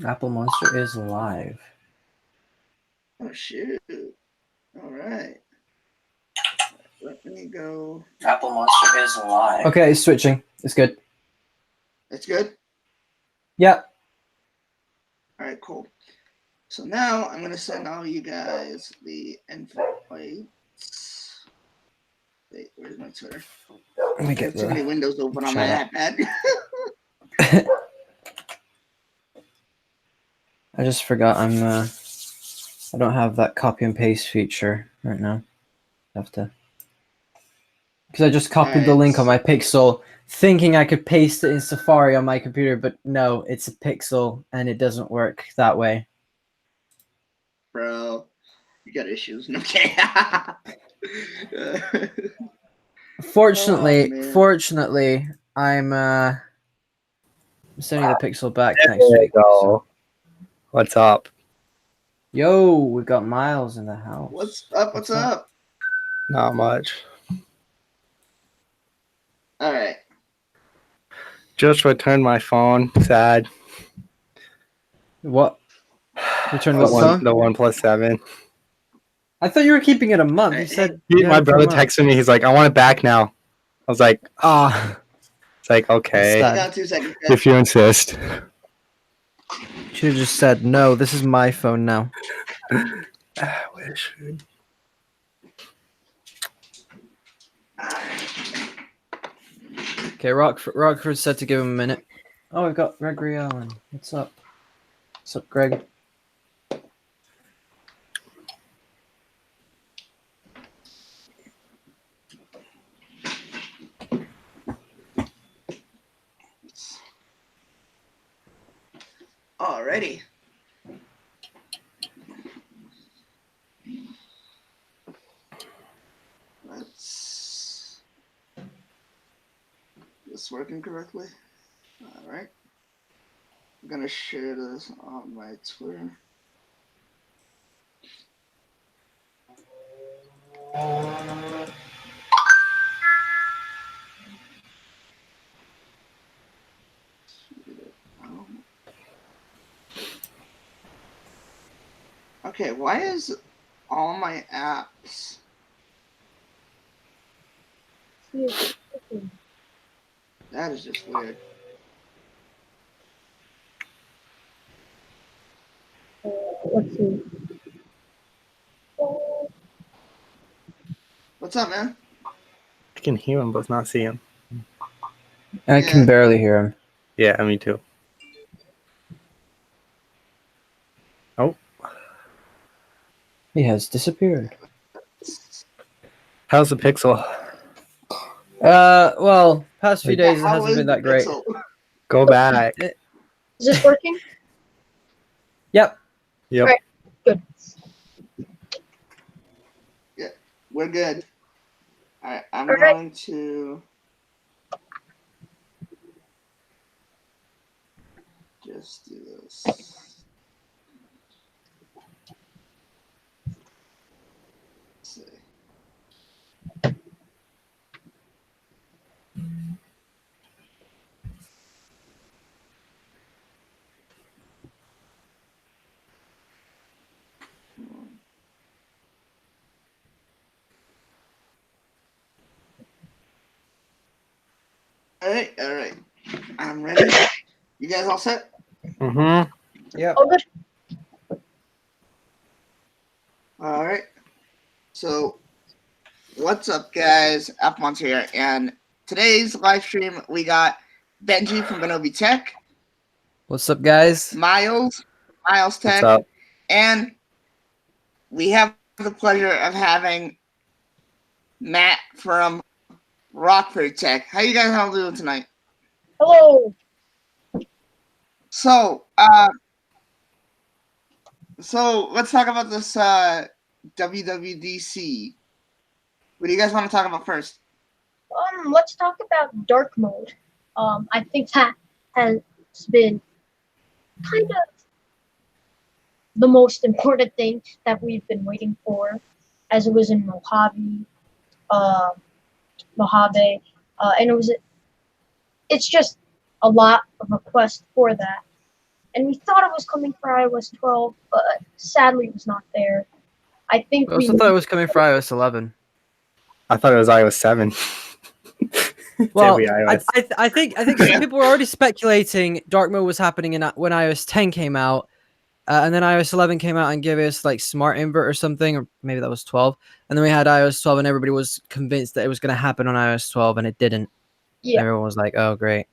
Apple Monster is live. Oh shoot! All right. Let me go. Apple Monster is live. Okay, it's switching. It's good. It's good. Yep. All right, cool. So now I'm gonna send all you guys the invites. Wait, where's my Twitter? Let me I get have too many windows open on my iPad. I just forgot I don't have that copy and paste feature right now. I have to, because I just copied the link on my Pixel, thinking I could paste it in Safari on my computer, but no, it's a Pixel and it doesn't work that way. Bro, you got issues. Okay. Fortunately, I'm sending the Pixel back next There week. you go. What's up? Yo, we got Miles in the house. What's up? What's up? Not much. All right. Just returned my phone. Sad. What? Return what phone? The OnePlus 7. I thought you were keeping it a month. You said my brother texted me. He's like, "I want it back now." I was like, "Ah." It's like, okay, Hang on 2 seconds. if you insist. Should have just said, "No, this is my phone now." I wish. Okay, Rockford said to give him a minute. Oh, we've got Gregory Allen. What's up? What's up, Greg? Alrighty. Let's. This working correctly? All right. I'm gonna share this on my Twitter. Okay, why is all my apps? That is just weird. Let's see. What's up, man? I can hear him, but not see him. I can barely hear him. Yeah, me too. Oh. He has disappeared. How's the Pixel? Well, past few days it hasn't been that great. Go back. Is this working? Yep. Yep. All right, good. Yeah, we're good. All right, I'm going to just do this. Let's see. All right. I'm ready. You guys all set? Mm-hmm. Yeah. Oh, good. All right. So, what's up, guys? Alphonse here, and today's live stream we got Benji from Wwdc. What's up, guys? Miles Tech. What's up? And we have the pleasure of having Matt from Rockford Tech. How you guys all doing tonight? Hello. So let's talk about this Wwdc. What do you guys want to talk about first? Let's talk about dark mode. I think that has been kind of the most important thing that we've been waiting for, as it was in Mojave, and it's just a lot of requests for that. and we thought it was coming for iOS 12, but sadly it was not there. I think I also thought it was coming for iOS 11. I thought it was iOS 7. Well, Did we iOS? I think some people were already speculating dark mode was happening when iOS 10 came out, and then iOS 11 came out and gave us like smart invert or something, or maybe that was 12. And then we had iOS 12, and everybody was convinced that it was going to happen on iOS 12, and it didn't. Yeah. Everyone was like, "Oh, great."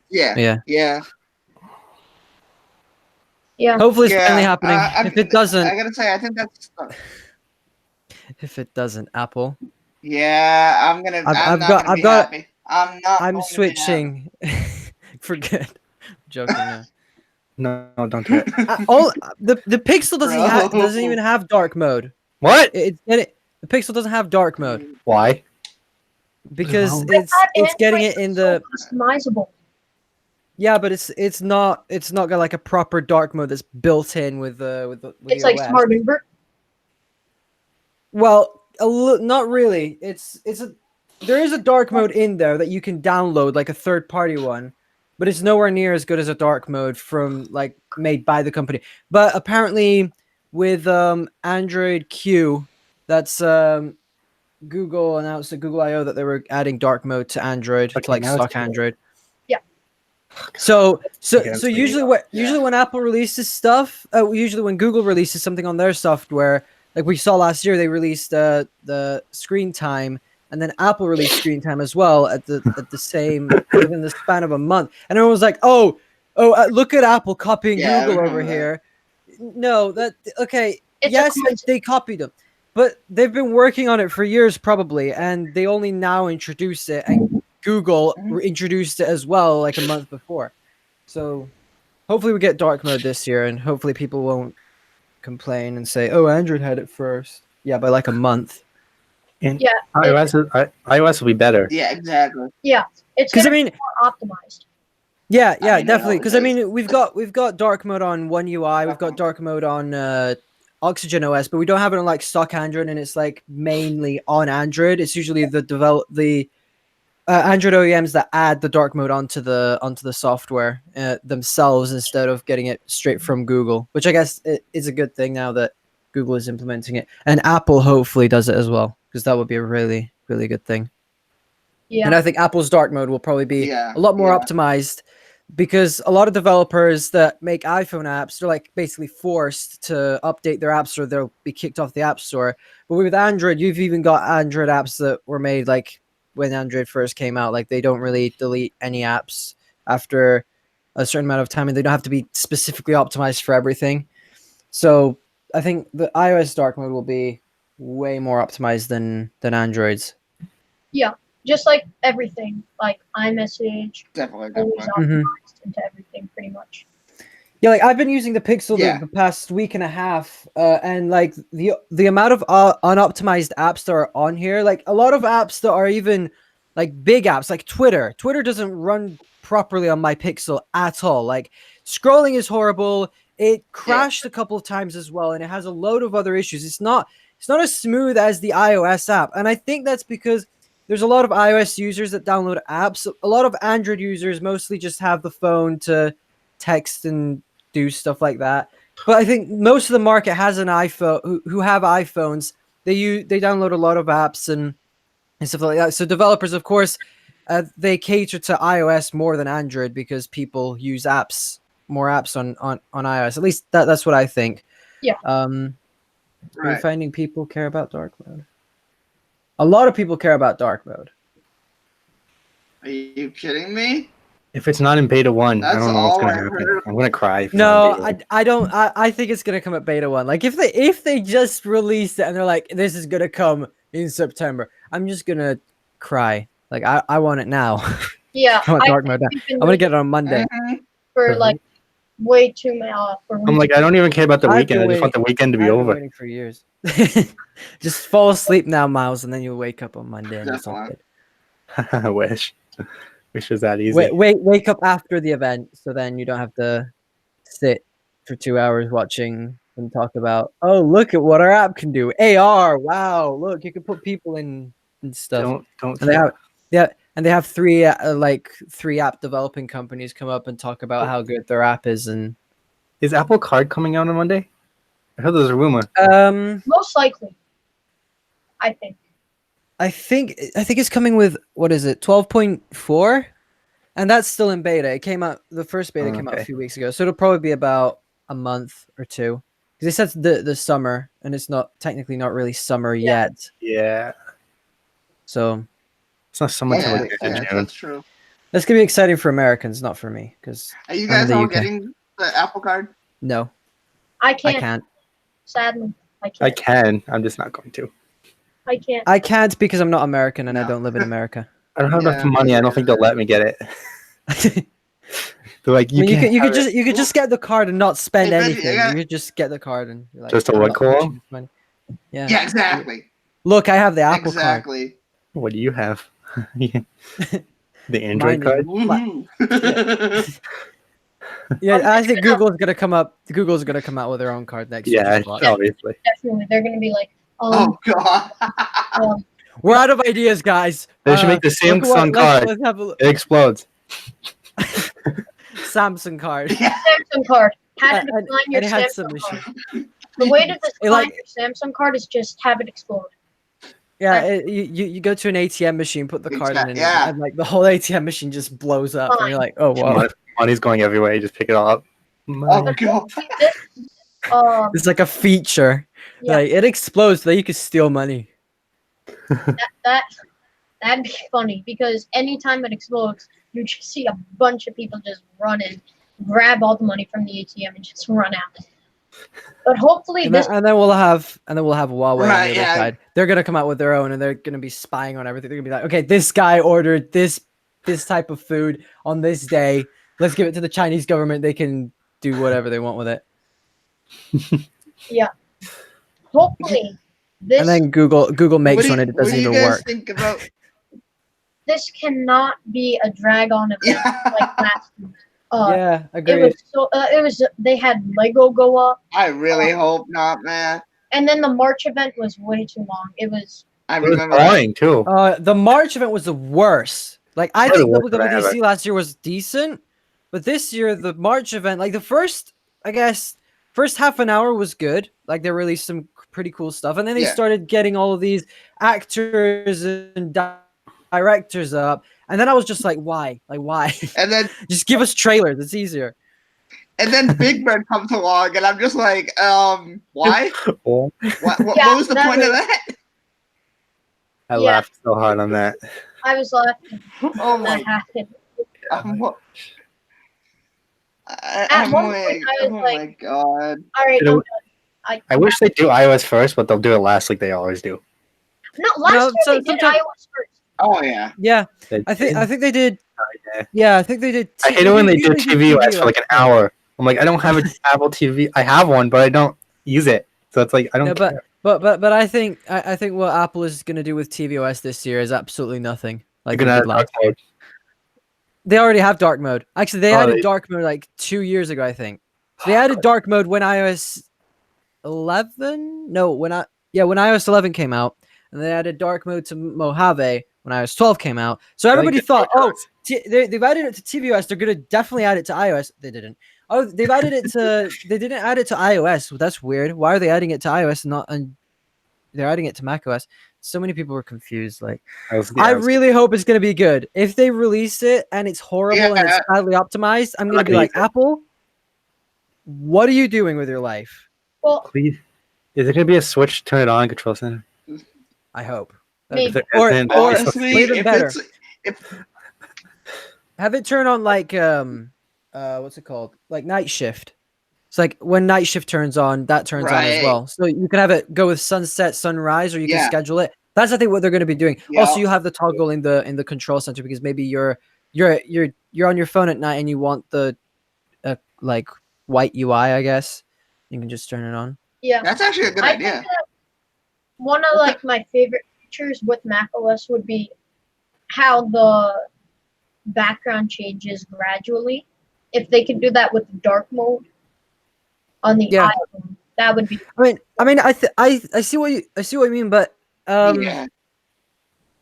Yeah. Yeah. Yeah. Yeah. Hopefully, it's finally Yeah, happening. If it doesn't, I gotta say, I think that's. if it doesn't, Apple, Yeah, I'm gonna. I'm not gonna be happy. I'm not. I'm going to be happy. switching for good. I'm joking now. No, don't do it. All the Pixel Bro. doesn't even have dark mode. What? The Pixel doesn't have dark mode Why? because No. it's getting it in the customizable. yeah, but it's not got like a proper dark mode that's built in with the It's the like OS. smart invert. Well, not really. There is a dark mode in there that you can download, like a third-party one, but it's nowhere near as good as a dark mode from like made by the company. But apparently, with Android Q, that's Google announced at Google I/O that they were adding dark mode to Android, Okay, to like now it's stock cool. Android. Yeah. So Okay, I'm switching usually when Apple releases stuff, usually when Google releases something on their software, like we saw last year, they released the screen time, and then Apple released screen time as well at the same within the span of a month, and everyone was like, look at Apple copying Yeah, I Google over remember that. here. No, okay, It's a yes, coincidence. they copied them, but they've been working on it for years probably, and they only now introduced it, and Google introduced it as well like a month before. So hopefully we get dark mode this year, and hopefully people won't complain and say, "Oh, Android had it first." Yeah, by like a month. And Yeah, iOS will be better. Yeah, exactly. Yeah, it's Because I gonna mean, be more optimized. yeah, I mean, it definitely. always Because I is. mean, we've got dark mode on One UI, we've got dark mode on Oxygen OS, but we don't have it on like stock Android, and it's like mainly on Android. It's usually the Android OEMs that add the dark mode onto the software themselves instead of getting it straight from Google, which I guess is a good thing now that Google is implementing it, and Apple hopefully does it as well, because that would be a really, really good thing. Yeah. And I think Apple's dark mode will probably be Yeah, a lot more yeah. optimized, because a lot of developers that make iPhone apps, they're like basically forced to update their apps or they'll be kicked off the App Store. But with Android, you've even got Android apps that were made like when Android first came out. Like they don't really delete any apps after a certain amount of time, and they don't have to be specifically optimized for everything. So I think the iOS dark mode will be way more optimized than Android's. Yeah, just like everything, like iMessage, Definitely, always definitely. optimized into everything, pretty much. Yeah, like I've been using the Pixel Yeah. the past week and a half, and like the amount of unoptimized apps that are on here, like a lot of apps that are even like big apps, like Twitter. Twitter doesn't run properly on my Pixel at all. Like scrolling is horrible. It crashed a couple of times as well, and it has a load of other issues. It's not as smooth as the iOS app, and I think that's because there's a lot of iOS users that download apps. A lot of Android users mostly just have the phone to text and do stuff like that. But I think most of the market has an iPhone who have iPhones. They download a lot of apps and stuff like that. So developers, of course, they cater to iOS more than Android because people use more apps on iOS. At least that's what I think. Yeah. Are you Right. finding people care about dark mode? A lot of people care about dark mode. Are you kidding me? If it's not in beta 1, I That's don't know what's all gonna I happen. heard. I'm gonna cry. If it's not in No, beta 1. I don't. I think it's gonna come at beta 1. Like if they just release it and they're like, this is gonna come in September, I'm just gonna cry. Like I want it now. Yeah, I want dark think mode now. we've been I'm gonna get it on Monday. Mhm. for like way too many. I'm like, I don't even care about the I've been weekend. I just want the weekend to be I've been over. waiting for years. Just fall asleep now, Miles, and then you'll wake up on Monday and it's all Definitely. good. I wish. Wish it was that easy. Wake up after the event, so then you don't have to sit for 2 hours watching them talk about, oh, look at what our app can do. AR, wow, look, you can put people in and stuff. Don't. And they have, yeah, and they have three app developing companies come up and talk about how good their app is, and Is Apple Card coming out on Monday? I heard there's a rumor. Most likely, I think. I think it's coming with, what is it, 12.4, and that's still in beta. It came out, the first beta came out a Okay. few weeks ago, so it'll probably be about a month or two. Because they said the summer, and it's not technically not really summer yet. Yeah. So It's not someone Yeah, till June. that's true. that's gonna be exciting for Americans, not for me. Because Are you I'm guys in the all UK. getting the Apple Card? No, I I can't. can't. Sadly, I I can't. can. I'm just not going to. I can't. I can't because I'm not American and I No. don't live in America. I don't have enough Yeah, money. I don't think they'll let me get it. They're like, I mean, can't you have could it. just get the card and not spend Hey, Benji, anything. I got- You could just get the card and you're like, Just a I'm what not call? touching this money. Yeah. Yeah, exactly. Look, I have the Apple card. Exactly. What do you have? The Mine Android is- card? Woohoo. Yeah, I think Google's gonna come out with their own card next year. Yeah, Just watch. obviously. Definitely, they're gonna be like, Oh god. We're out of ideas, guys. They should make the look at Samsung card. Let's have a look. It explodes. Samsung card. Samsung card. How to And- decline and your it had Samsung some card. The way to It decline like- your Samsung card is just have it explode. Yeah, you go to an ATM machine, put the card in, Yeah. and like the whole ATM machine just blows up, and you're like, oh whoa. Money's going everywhere. You just pick it all up. Oh Money. god. It's like a feature. Yeah. Like it explodes so that you can steal money. That'd be funny because anytime it explodes, you just see a bunch of people just run in, grab all the money from the ATM, and just run out. But hopefully And this. then we'll have Huawei on Right, the other yeah. side. They're gonna come out with their own, and they're gonna be spying on everything. They're gonna be like, okay, this guy ordered this type of food on this day. Let's give it to the Chinese government. They can do whatever they want with it. Hopefully this. And then Google makes one and it What doesn't do you even guys work. think about? This cannot be a drag on event Yeah. like last week. Yeah, It agreed. was so. It was. They had Lego go up, I really hope not, man. and then the March event was way too long. It was. I It was remember that. boring too. The March event was the worst. Like I Probably think the worst event WWDC last year was decent, but this year the March event, like the first half an hour was good. Like they released some pretty cool stuff, and then they Yeah. started getting all of these actors and directors up, and then I was just like, why? Like why? And then Just give us trailers. It's easier. Big Bird comes along, and I'm just like, why? Oh, What Yeah, was the that point of was- that? I Yeah. laughed so hard on that. I was laughing Oh when my! that happened. I'm, At one point, I was oh like- my god! All right. You know- I'm done. I wish they do iOS first, but they'll do it last like they always do. No, last No, year so they did sometimes- iOS first. Oh yeah. Yeah, They I think did. they did. Yeah. Yeah, I think they did. I hate it when they do usually TVOS for like an hour. I'm like, I don't have an Apple TV. I have one, but I don't use it. So it's like I don't Yeah, care. But I think what Apple is gonna do with tvOS this year is absolutely nothing. Like You're they gonna did have last. dark mode. They already have dark mode. Actually, they Oh, added they- dark mode like 2 years ago, I think. So they added dark mode when iOS 11. No, when iOS 11 came out, and they added dark mode to Mojave when iOS 12 came out. So everybody thought, oh, they've added it to tvOS. They're gonna definitely add it to iOS. They didn't. Oh, they've added it to. They didn't add it to iOS. Well, that's weird. Why are they adding it to iOS and not? And they're adding it to macOS. So many people were confused. Like, I really hope it's gonna be good. If they release it and it's horrible and it's badly optimized, I'm gonna not be gonna like, use it. Apple, what are you doing with your life? Well, Please. Is there gonna be a switch? Turn it on, Control Center. I hope. Maybe. If there Or- isn't, or- it's supposed to be- even better. If Have it turn on like what's it called? Like night shift. It's like when night shift turns on, that turns on as Right. well. So you can have it go with sunset, sunrise, or you can Yeah. schedule it. That's I think what they're going to be doing. Yeah. Also, you have the toggle in the control center because maybe you're on your phone at night and you want the like white UI, I guess. You can just turn it on. yeah. that's actually a good I idea. think that one of like my favorite features with macOS would be how the background changes gradually. If they could do that with dark mode on the Yeah. iPhone, that would be I mean, I see what you mean, but Yeah.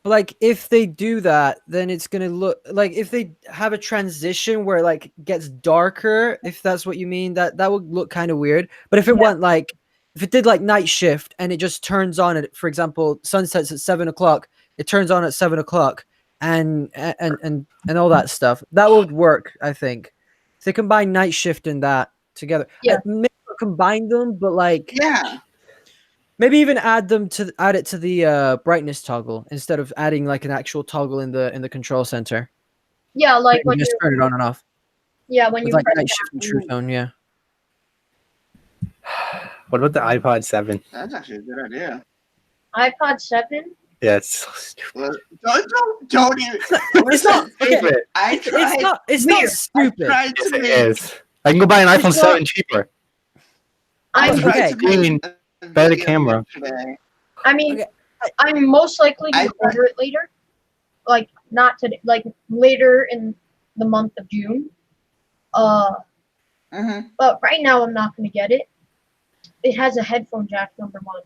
But like if they do that, then it's gonna look like if they have a transition where it like gets darker, if that's what you mean, that would look kind of weird. But if it went like if it did like night shift and it just turns on at, for example, sunsets at 7 o'clock, it turns on at 7 o'clock and all that stuff, that would work, I think. If they combine night shift and that together. Yeah. Maybe not combine them, but like Yeah. maybe even add it to the brightness toggle instead of adding like an actual toggle in the control center. Yeah, like You when just you turn it on and off. yeah when With you like press night down shift and to true move. tone, yeah. What about the iPod 7? That's actually a good idea. iPod 7. Yeah, it's so stupid. Well, don't even. It's not okay. Stupid. I tried. It's Weird. not stupid. Tried Yes, to it make. is. I can go buy an iPhone It's not- 7 cheaper. I I'm tried okay. to make Screen, a better video camera. yesterday. I mean, Okay. I'm most likely to I- order it later. Like not today, like later in the month of June. Mhm. But right now I'm not gonna get it. It has a headphone jack, number one.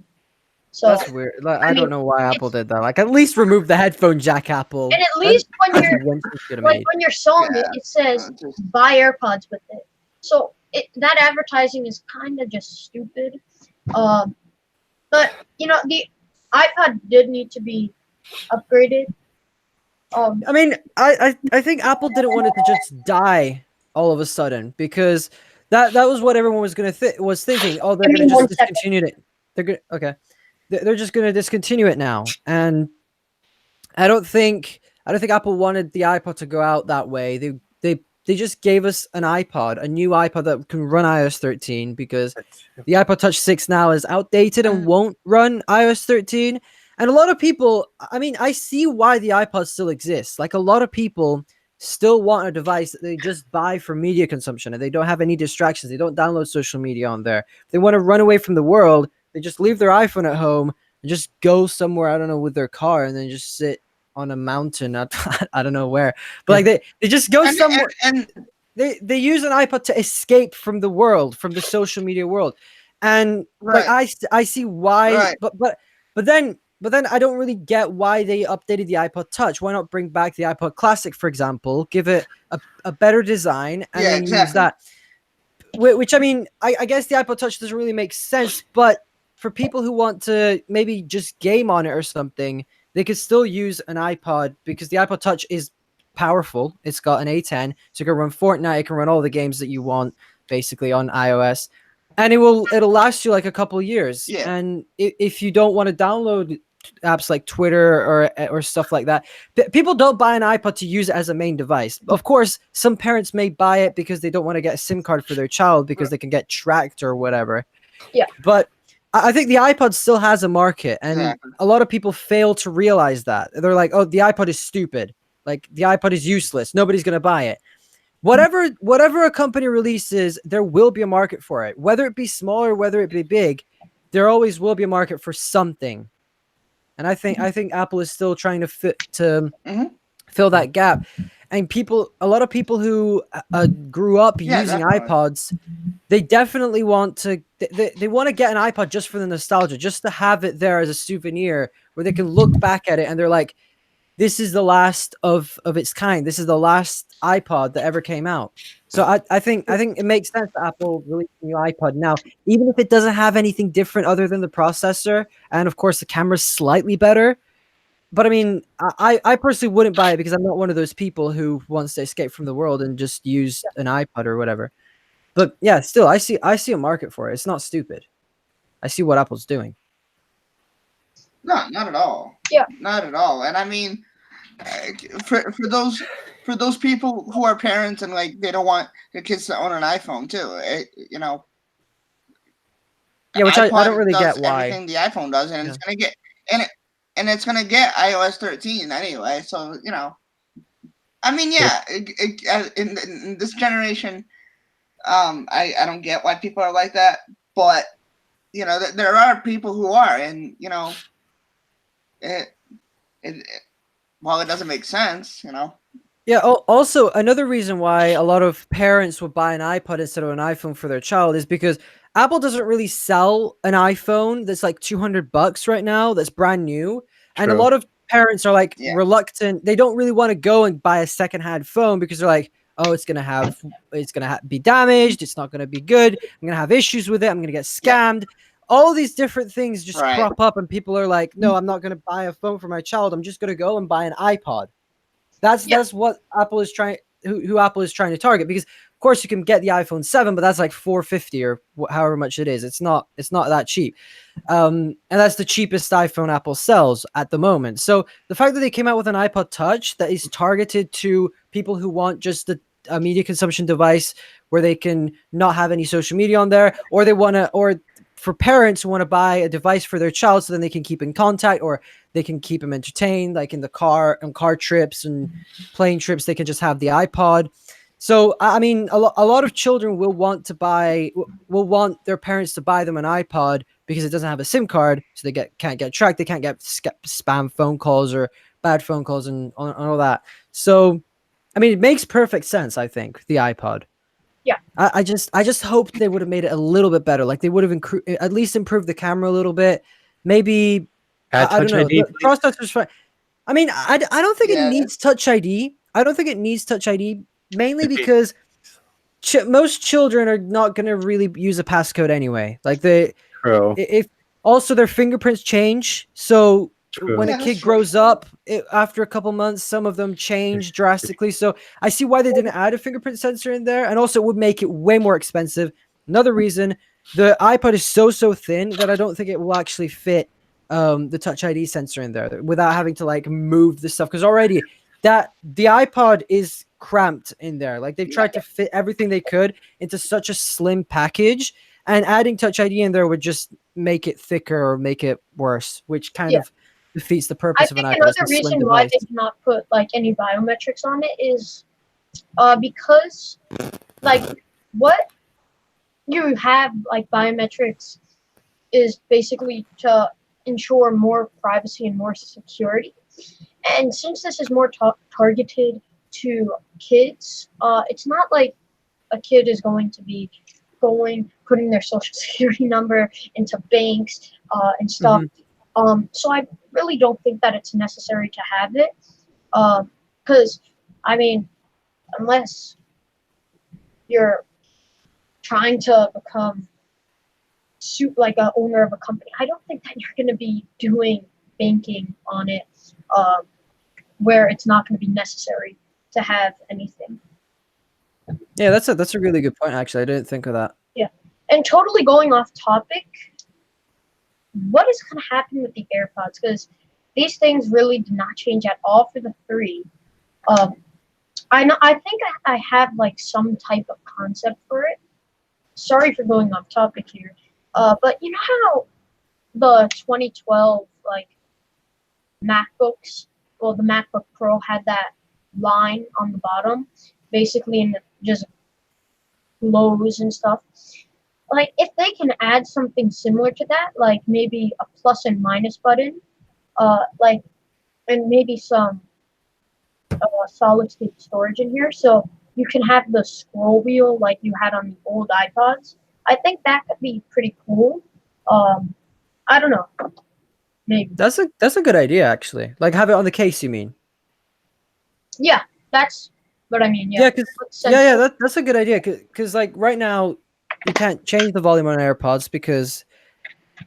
So That's weird. Like, I don't mean, know why Apple it's- did that. Like, at least remove the headphone jack, Apple. and at least when That's you're one thing should have like made. when you're selling it, Yeah. it says Just- buy AirPods with it. So that advertising is kind of just stupid. But you know the iPod did need to be upgraded. I mean, I think Apple didn't want it to just die all of a sudden because that was what everyone was was thinking. Oh, they're Give me gonna one just second. discontinue it. They're gonna They're just gonna discontinue it now, and I don't think Apple wanted the iPod to go out that way. They just gave us an iPod, a new iPod that can run iOS 13 because the iPod Touch 6 now is outdated and won't run iOS 13. And a lot of people, I mean, I see why the iPod still exists. Like a lot of people still want a device that they just buy for media consumption and they don't have any distractions. They don't download social media on there. If they want to run away from the world, they just leave their iPhone at home and just go somewhere, I don't know, with their car and then just sit on a mountain. I don't know where, but like they just go somewhere. And They use an iPod to escape from the world, from the social media world, and like I see why, Right. but then I don't really get why they updated the iPod Touch. Why not bring back the iPod Classic, for example, give it a better design, and Yeah, then use exactly. that. Which I mean, I guess the iPod Touch doesn't really make sense, but for people who want to maybe just game on it or something, they could still use an iPod because the iPod Touch is powerful. It's got an A10, so you can run Fortnite, it can run all the games that you want basically on iOS, and it'll last you like a couple years. Yeah. And if you don't want to download apps like Twitter or stuff like that, people don't buy an iPod to use it as a main device. Of course, some parents may buy it because they don't want to get a SIM card for their child because they can get tracked or whatever. Yeah. But I think the iPod still has a market, and Exactly. a lot of people fail to realize that. They're like, "Oh, the iPod is stupid. Like the iPod is useless. Nobody's gonna buy it." Whatever a company releases, there will be a market for it. Whether it be small or whether it be big, there always will be a market for something. And I think Apple is still trying to fill that gap. And a lot of people who grew up using definitely. iPods, they definitely want to they want to get an iPod just for the nostalgia, just to have it there as a souvenir where they can look back at it and they're like, this is the last of its kind. This is the last iPod that ever came out. So I think it makes sense that Apple released a new iPod now, even if it doesn't have anything different other than the processor, and of course the camera's slightly better. But I mean, I personally wouldn't buy it because I'm not one of those people who wants to escape from the world and just use an iPod or whatever. But yeah, still, I see a market for it. It's not stupid. I see what Apple's doing. No, not at all. Yeah. Not at all. And I mean, for those people who are parents and like they don't want their kids to own an iPhone too, you know. Yeah, which I iPod don't really does get why. everything the iPhone does, and Yeah. it's gonna get it's gonna get iOS 13 anyway. So you know, I mean, yeah, in this generation, I don't get why people are like that, but you know, there are people who are, and you know, while it doesn't make sense, you know. Yeah. Also, another reason why a lot of parents would buy an iPod instead of an iPhone for their child is because Apple doesn't really sell an iPhone that's like $200 right now. That's brand new, and a True. lot of parents are like Yeah. reluctant. They don't really want to go and buy a secondhand phone because they're like, oh, it's gonna be damaged. It's not gonna be good. I'm gonna have issues with it. I'm gonna get scammed. All these different things just Right. crop up, and people are like, no, I'm not gonna buy a phone for my child. I'm just gonna go and buy an iPod. That's what Apple is trying. Who Apple is trying to target, because of course you can get the iPhone 7, but that's like $450 or however much it is. It's not that cheap. And that's the cheapest iPhone Apple sells at the moment. So the fact that they came out with an iPod Touch that is targeted to people who want just a media consumption device where they can not have any social media on there, or for parents who want to buy a device for their child so then they can keep in contact, or they can keep them entertained, like in the car, on car trips and plane trips, they can just have the iPod. So, I mean, a lot of children will want their parents to buy them an iPod because it doesn't have a SIM card, so they can't get tracked, they can't get spam phone calls or bad phone calls and all that. So, I mean, it makes perfect sense, I think, the iPod. Yeah. I just hoped they would have made it a little bit better. Like they would have at least improved the camera a little bit. Maybe I don't know. ID, The cross touch was fine. I mean, I don't think Yeah, it needs Touch ID. I don't think it needs Touch ID, mainly Maybe. because most children are not going to really use a passcode anyway. Like True. if also their fingerprints change, so True. when Yeah, a that's kid true. grows up, after a couple months, some of them change drastically. So I see why they didn't add a fingerprint sensor in there, and also it would make it way more expensive. Another reason, the iPod is so thin that I don't think it will actually fit the Touch ID sensor in there without having to like move the stuff, because already that the iPod is cramped in there. Like they've tried to fit everything they could into such a slim package, and adding Touch ID in there would just make it thicker or make it worse, which kind of defeats the I purpose of an think iPod. It's another a slim reason why device. they did not put like any biometrics on it is because like what you have like biometrics is basically to ensure more privacy and more security. And since this is more targeted to kids, it's not like a kid is going to be putting their social security number into banks and stuff. So I really don't think that it's necessary to have it. Because, I mean, unless you're trying to become like a owner of a company, I don't think that you're going to be doing banking on it where it's not going to be necessary to have anything. Yeah, that's a really good point. Actually, I didn't think of that. Yeah, and totally going off topic, what is going to happen with the AirPods? Because these things really did not change at all for the 3. I think I have like some type of concept for it. Sorry for going off topic here, but you know how the 2012 like MacBooks, well, the MacBook Pro had that line on the bottom, basically in just lows and stuff. Like if they can add something similar to that, like maybe a plus and minus button, like, and maybe some solid state storage in here, so you can have the scroll wheel like you had on the old iPods. I think that could be pretty cool. I don't know. Maybe. That's a good idea, actually. Like have it on the case, you mean? Yeah, that's what I mean. Yeah, Yeah, that's a good idea. Because like right now, you can't change the volume on AirPods because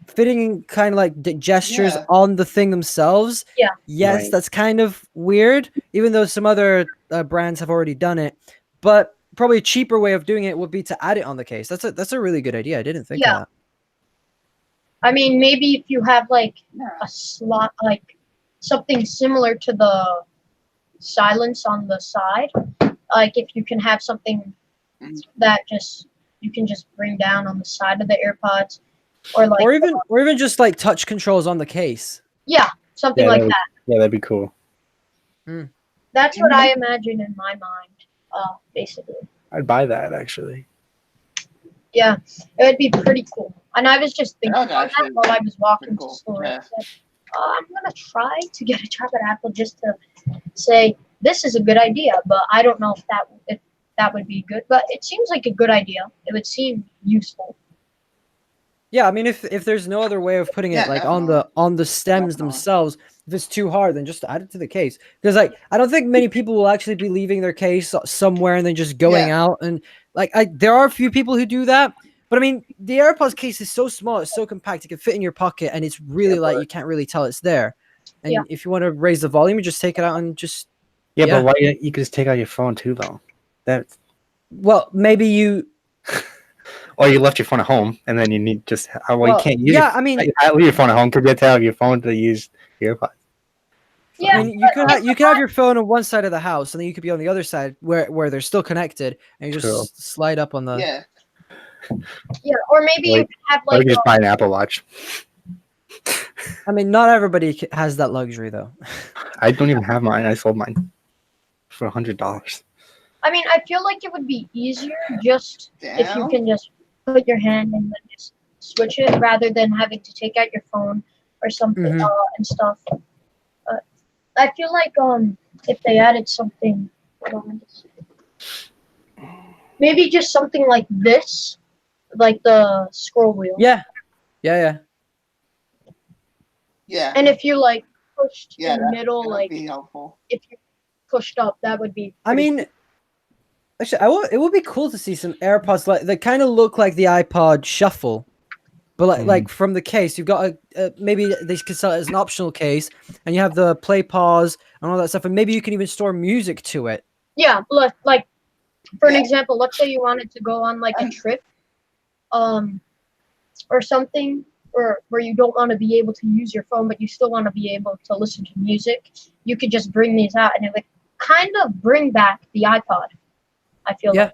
fitting kind of like gestures on the thing themselves. Yeah. Yes, Right. that's kind of weird. Even though some other brands have already done it, but probably a cheaper way of doing it would be to add it on the case. That's a really good idea. I didn't think of that. I mean, maybe if you have like a slot, like something similar to the silence on the side, like if you can have something that you can just bring down on the side of the AirPods, or like, or even just like touch controls on the case. Yeah, something like that. Yeah, that'd be cool. That's what I imagine in my mind, basically. I'd buy that actually. Yeah, it would be pretty cool. And I was just thinking about that while I was walking to cool. the store. Yeah. I said, I'm going to try to get a chocolate apple just to say, this is a good idea, but I don't know if that would be good. But it seems like a good idea. It would seem useful. Yeah, I mean, if there's no other way of putting Yeah, it, like definitely. on the stems Definitely. themselves, if it's too hard, then just add it to the case. Because like I don't think many people will actually be leaving their case somewhere and then just going out. And like there are a few people who do that, but I mean, the AirPods case is so small, it's so compact, it can fit in your pocket, and it's really like you can't really tell it's there. And if you want to raise the volume, you just take it out and just but why you could just take out your phone too though? That's well, maybe you. Or you left your phone at home, and then you need just you can't use. Yeah, I mean, leave your phone at home because you have to have your phone to use your AirPods. Yeah, I mean, you could have your phone on one side of the house, and then you could be on the other side where they're still connected, and you just slide up on the. Yeah, or maybe you could have Or like you just buy an Apple Watch. I mean, not everybody has that luxury though. I don't even have mine. I sold mine for $100. I mean, I feel like it would be easier just if you can just put your hand and then just switch it rather than having to take out your phone or something and stuff. I feel like if they added something, maybe just something like this, like the scroll wheel. Yeah. And if you like pushed in the middle, that like would be helpful. if you pushed up, that would be. I mean, actually, it would be cool to see some AirPods like they kind of look like the iPod Shuffle, but like from the case, you've got maybe they could sell it as an optional case, and you have the play pause and all that stuff, and maybe you can even store music to it. Yeah, like for an example, let's say you wanted to go on like a trip, or something, or where you don't want to be able to use your phone, but you still want to be able to listen to music. You could just bring these out, and it would kind of bring back the iPod. I feel like.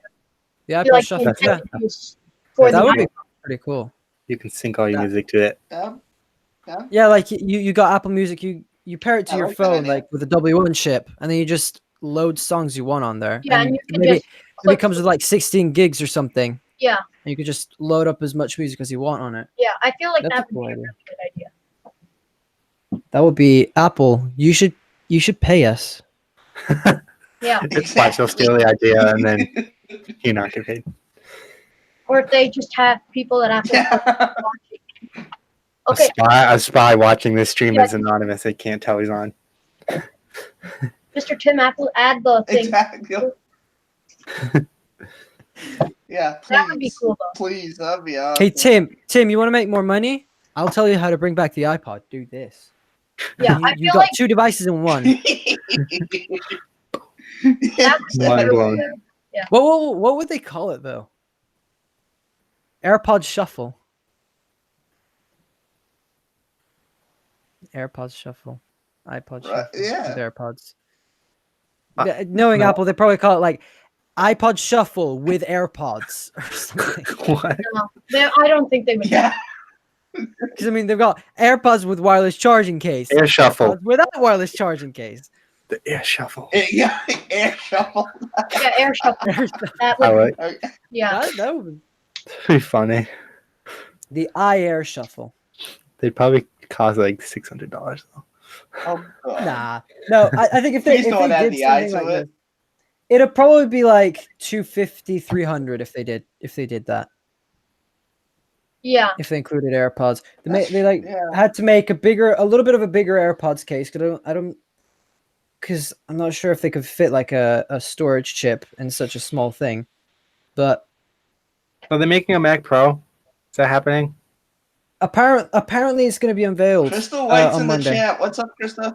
The iPod Shuffle. That would be pretty cool. You can sync all your music to it. Yeah, like you got Apple Music, you pair it to your phone like with a W1 chip, and then you just load songs you want on there. Yeah, and you can maybe it comes with like 16 gigs or something. Yeah. And you could just load up as much music as you want on it. Yeah, I feel like That's that would be a really good idea. That would be Apple. You should pay us. Yeah. Watch, they'll steal the idea, and then you're not get paid. Or if they just have people that Apple watching. Okay. A spy watching this stream is anonymous. They can't tell he's on. Mr. Tim Apple, add the thing. Exactly. Yeah, please, that would be cool though. Please, that'd be awesome. Hey Tim, you want to make more money? I'll tell you how to bring back the iPod. Do this. Yeah, you got two devices in one. Mind blown. Yeah. What would they call it though? AirPods Shuffle. AirPods Shuffle. iPod Shuffle. Yeah. With AirPods. Knowing Apple, they probably call it like iPod Shuffle with AirPods or something. What? No, I don't think they would. Yeah. Because I mean, they've got AirPods with wireless charging case. Air Shuffle. AirPods without wireless charging case. The Air Shuffle. Yeah, Air Shuffle. Yeah, Air Shuffle. That I would, like. yeah. That would Be funny. the iAir Shuffle. They'd probably cost like $600 though. Oh, God. Nah, no. I think if they Please did don't add the eye something to like it. this, it'd probably be like $250, $300 if they did that. Yeah. If they included AirPods, they had to make a little bit of a bigger AirPods case. Because I'm not sure if they could fit like a storage chip in such a small thing. But Are they making a Mac Pro? Is that happening? Apparently, it's going to be unveiled. Crystal White's on in Monday. the chat. What's up, Crystal?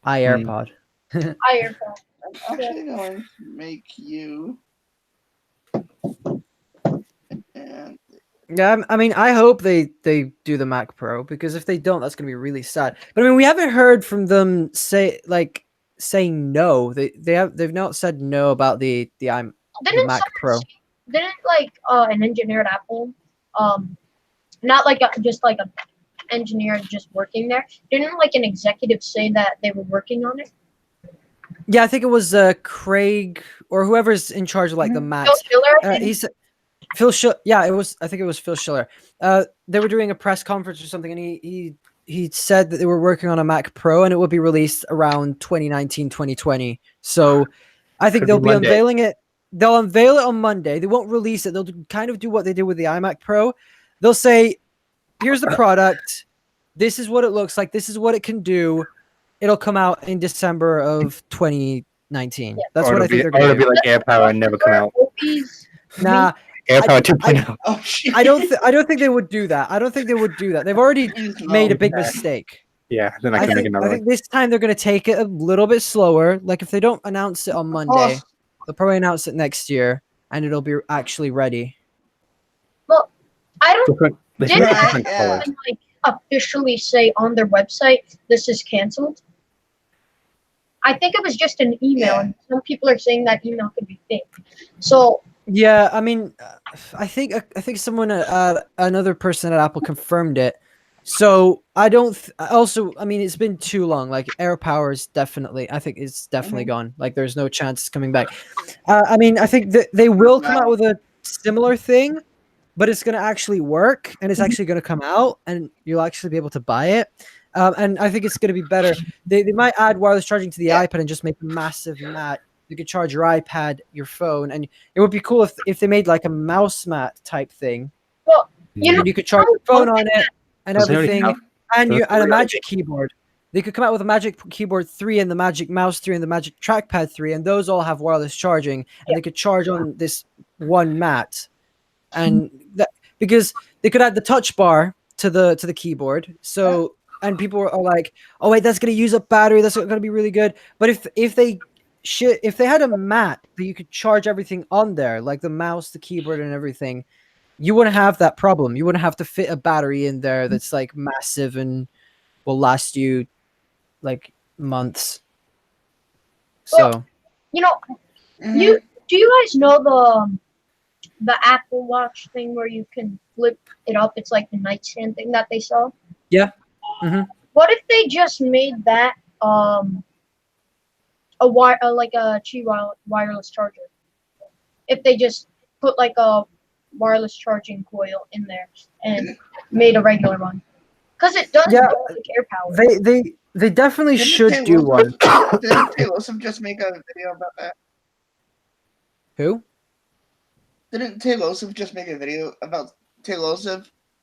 iAirPod. iAirPod. I'm actually going to make you. And Yeah, I mean, I hope they do the Mac Pro, because if they don't, that's going to be really sad. But I mean, we haven't heard from them saying no. They've not said no about the Mac Pro. Didn't like an engineer at Apple, not like just like an engineer just working there. Didn't like an executive say that they were working on it? Yeah, I think it was Craig or whoever's in charge of like the Macs. Phil Schiller, I think. He said Phil Schiller. Yeah, I think it was Phil Schiller. They were doing a press conference or something, and he said that they were working on a Mac Pro, and it would be released around 2019, 2020. So I think they'll be unveiling it. They'll unveil it on Monday. They won't release it. They'll kind of do what they did with the iMac Pro. they'll say, "Here's the product. This is what it looks like. This is what it can do. It'll come out in December of 2019." Yeah. That's Or what I it'll think be, they're or gonna it'll do. be like AirPower and never come out. Opie's Nah, AirPower I- 2.0. Oh shit. I don't think they would do that. I don't think they would do that. They've already Please no. made a big mistake. Yeah, then I I can make think another one. this time they're gonna take it a little bit slower. Like if they don't announce it on Monday, Oh, they'll probably announce it next year, and it'll be actually ready. Well, I don't Different, they should didn't make Right, different yeah. colors. like officially say on their website this is canceled. I think it was just an email, Yeah. and some people are saying that email could be fake. So Yeah, I mean, I think someone, another person at Apple confirmed it. So I don't. Also, I mean, it's been too long. Like AirPower is definitely. I think it's definitely gone. Like there's no chance it's coming back. I mean, I think that they will come out with a similar thing, but it's going to actually work and it's actually going to come out and you'll actually be able to buy it. And I think it's going to be better. They might add wireless charging to the Yeah. iPad and just make a massive mat. You could charge your iPad, your phone, and it would be cool if they made like a mouse mat type thing. well, you know, And you could charge your phone on it and Does they already everything, have- and does you they and a already Magic Keyboard. They could come out with a Magic Keyboard 3 and the Magic Mouse 3 and the Magic Trackpad 3, and those all have wireless charging, and they could charge on this one mat. And that because they could add the touch bar to the keyboard. So and people are like, "Oh wait, that's gonna use up battery. That's gonna be really good." But if they had a mat that you could charge everything on there, like the mouse, the keyboard, and everything, you wouldn't have that problem. You wouldn't have to fit a battery in there that's like massive and will last you like months. So you know, Mhm. you do you guys know the Apple Watch thing where you can flip it up? It's like the nightstand thing that they sell. yeah. Hmm. What if they just made that like a wireless charger? If they just put like a wireless charging coil in there and made a regular one, because it does Yeah. go like AirPower. They definitely Didn't should do one. Didn't Taylor just make a video about that? Who? Didn't Taylor just make a video about Taylor?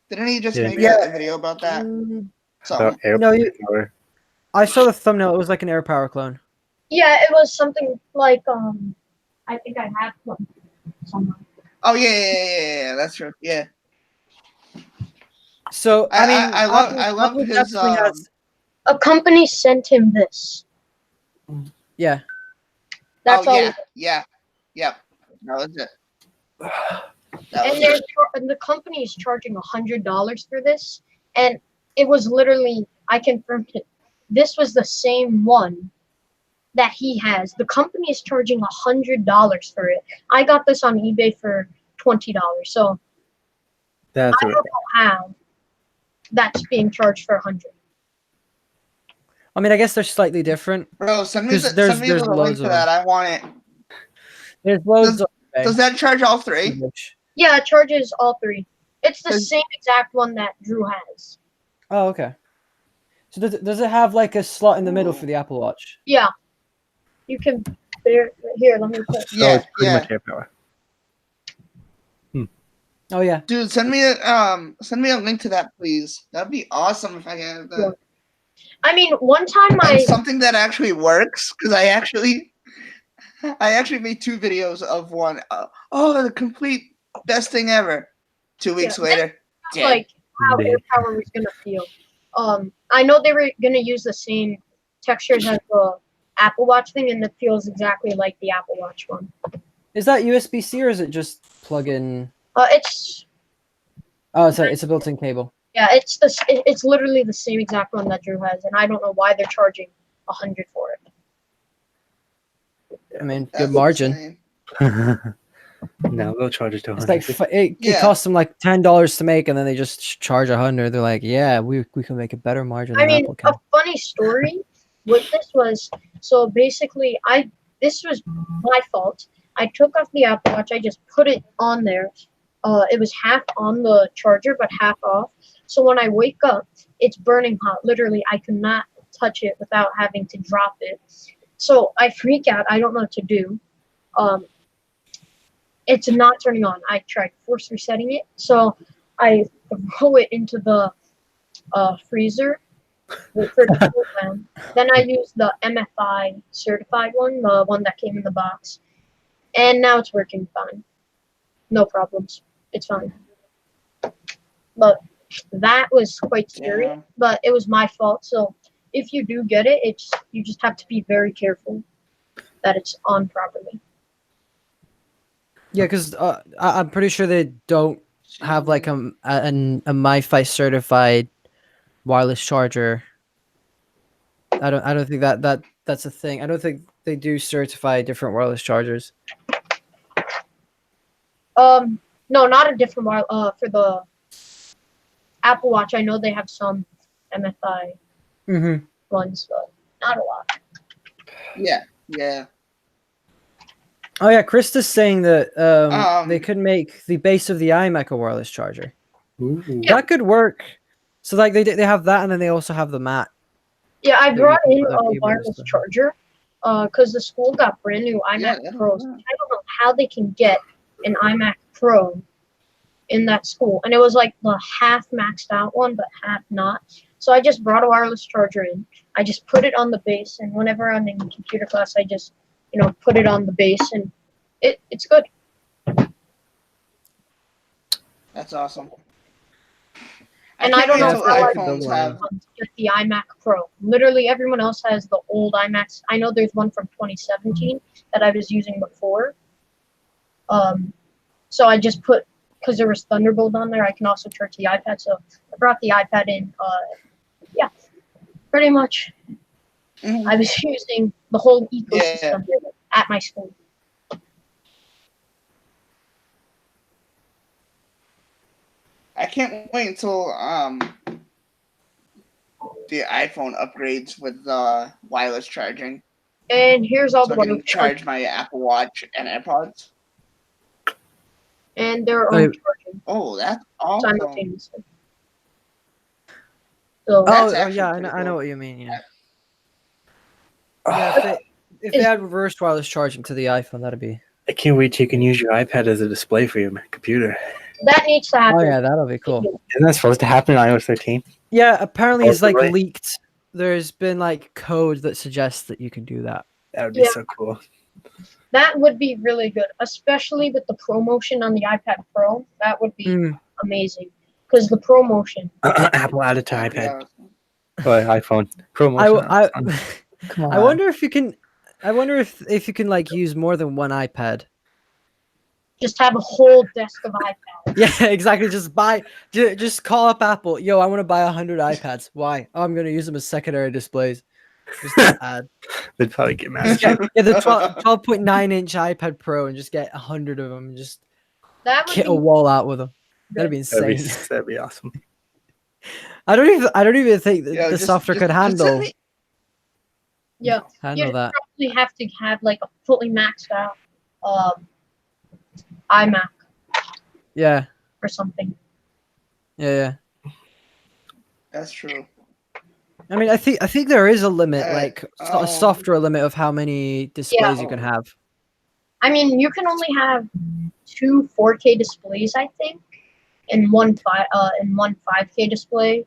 Didn't he just Yeah. make Yeah. a video about that? Mm, So So No, AirPower. I saw the thumbnail. It was like an AirPower clone. Yeah, it was something like I think I have one somewhere. oh yeah, that's true. Yeah. So I mean, I love Apple his definitely has. A company sent him this. Yeah. That's oh all. yeah. That was it. That And was they're it. and the company is charging $100 for this, and it was literally I confirmed it. This was the same one that he has. The company is charging $100 for it. I got this on eBay for $20, so That's I what don't know how that's being charged for $100. I mean, I guess they're slightly different. Bro, send me 'Cause the link loads to of that. I want it. There's loads of. Does that charge all three? Yeah, it charges all three. It's the Does- same exact one that Drew has. Oh, okay. So does it have like a slot in the middle for the Apple Watch? Yeah, you can. Here, let me put. So Yeah, it's pretty yeah. much AirPower. Oh yeah. Dude, send me a link to that, please. That'd be awesome if I had that. Yeah. I mean, one time And I something that actually works, because I actually made 2 videos of one. The complete best thing ever. 2 weeks Yeah. later, dead. like how Dead. AirPower was gonna feel. I know they were gonna use the same textures as the Apple Watch thing, and it feels exactly like the Apple Watch one. Is that USB-C or is it just plug in? It's Oh, it's a built-in cable. yeah, it's literally the same exact one that Drew has, and I don't know why they're charging $100 for it. I mean, That's good margin. insane. No, they'll charge it to It's 100. like it Yeah. costs them like $10 to make, and then they just charge $100. They're like, yeah, we can make a better margin I than mean, Apple can. a funny story with this was so basically this was my fault. I took off the Apple Watch. I just put it on there. It was half on the charger, but half off. So when I wake up, it's burning hot. Literally, I could not touch it without having to drop it. So I freak out. I don't know what to do. It's not turning on. I tried force resetting it. So I throw it into the freezer, wait for it to cool down. Then I used the MFI certified one, the one that came in the box, and now it's working fine. No problems. It's fine. But that was quite scary. Yeah. But it was my fault. So if you do get it, you just have to be very careful that it's on properly. Yeah, because I'm pretty sure they don't have like a MiFi certified wireless charger. I don't think that's a thing. I don't think they do certify different wireless chargers. No, not a different one. For the Apple Watch, I know they have some MFI ones, but not a lot. Yeah. Oh yeah, Krista's saying that they Um, could make the base of the iMac a wireless charger. Ooh. That could work. So like they have that, and then they also have the mat. Yeah, I That brought you can in put a a keyboard and wireless stuff. charger because the school got brand new Yeah, iMac that'll Pros. work. I don't know how they can get an iMac Pro in that school, and it was like the half maxed out one, but half not. So I just brought a wireless charger in. I just put it on the base, and whenever I'm in computer class, I just put it on the base, and it's good. That's awesome. And I don't know until how iPhones have. get the iMac Pro. Literally everyone else has the old iMacs. I know there's one from 2017 that I was using before. So I just put, because there was Thunderbolt on there, I can also charge the iPad. So I brought the iPad in. Yeah, pretty much. Mhm. I was using the whole ecosystem at my school. I can't wait until the iPhone upgrades with wireless charging, And here's all so the I can wireless charging. charge my Apple Watch and AirPods. And their Oh, own yeah. charging Oh, that's awesome. simultaneously. So That's Oh actually yeah, pretty I know cool. what you mean. Yeah. Yeah, if they add reverse wireless charging to the iPhone, that'd be. I can't wait till you can use your iPad as a display for your computer. that needs to happen. Oh yeah, that'll be cool. Isn't that supposed to happen in iOS 13? Yeah, apparently it's like Possibly. leaked. There's been like code that suggests that you can do that. That would be Yeah. so cool. That would be really good, especially with the ProMotion on the iPad Pro. That would be amazing because the ProMotion. Apple added to That'd be iPad awesome. or iPhone. Promotion. Come on. I wonder if you can. I wonder if you can like use more than one iPad. Just have a whole desk of iPads. Yeah, exactly. Just call up Apple. Yo, I want to buy 100 iPads. Why? Oh, I'm gonna use them as secondary displays. Just an ad. They'd probably get mad. Just get the 12.9-inch iPad Pro and just get 100 of them. And just That would kit a be wall out with them. That'd be That'd insane. that'd be awesome. I don't even think that Yo, the software could send handle me- yeah. handle You'd that. probably have to have like a fully maxed out iMac Yeah, or something. yeah. That's true. I mean, I think there is a limit, Uh, like oh. a software limit of how many displays you can have. I mean, you can only have 2 4K displays, I think, and one 5K display.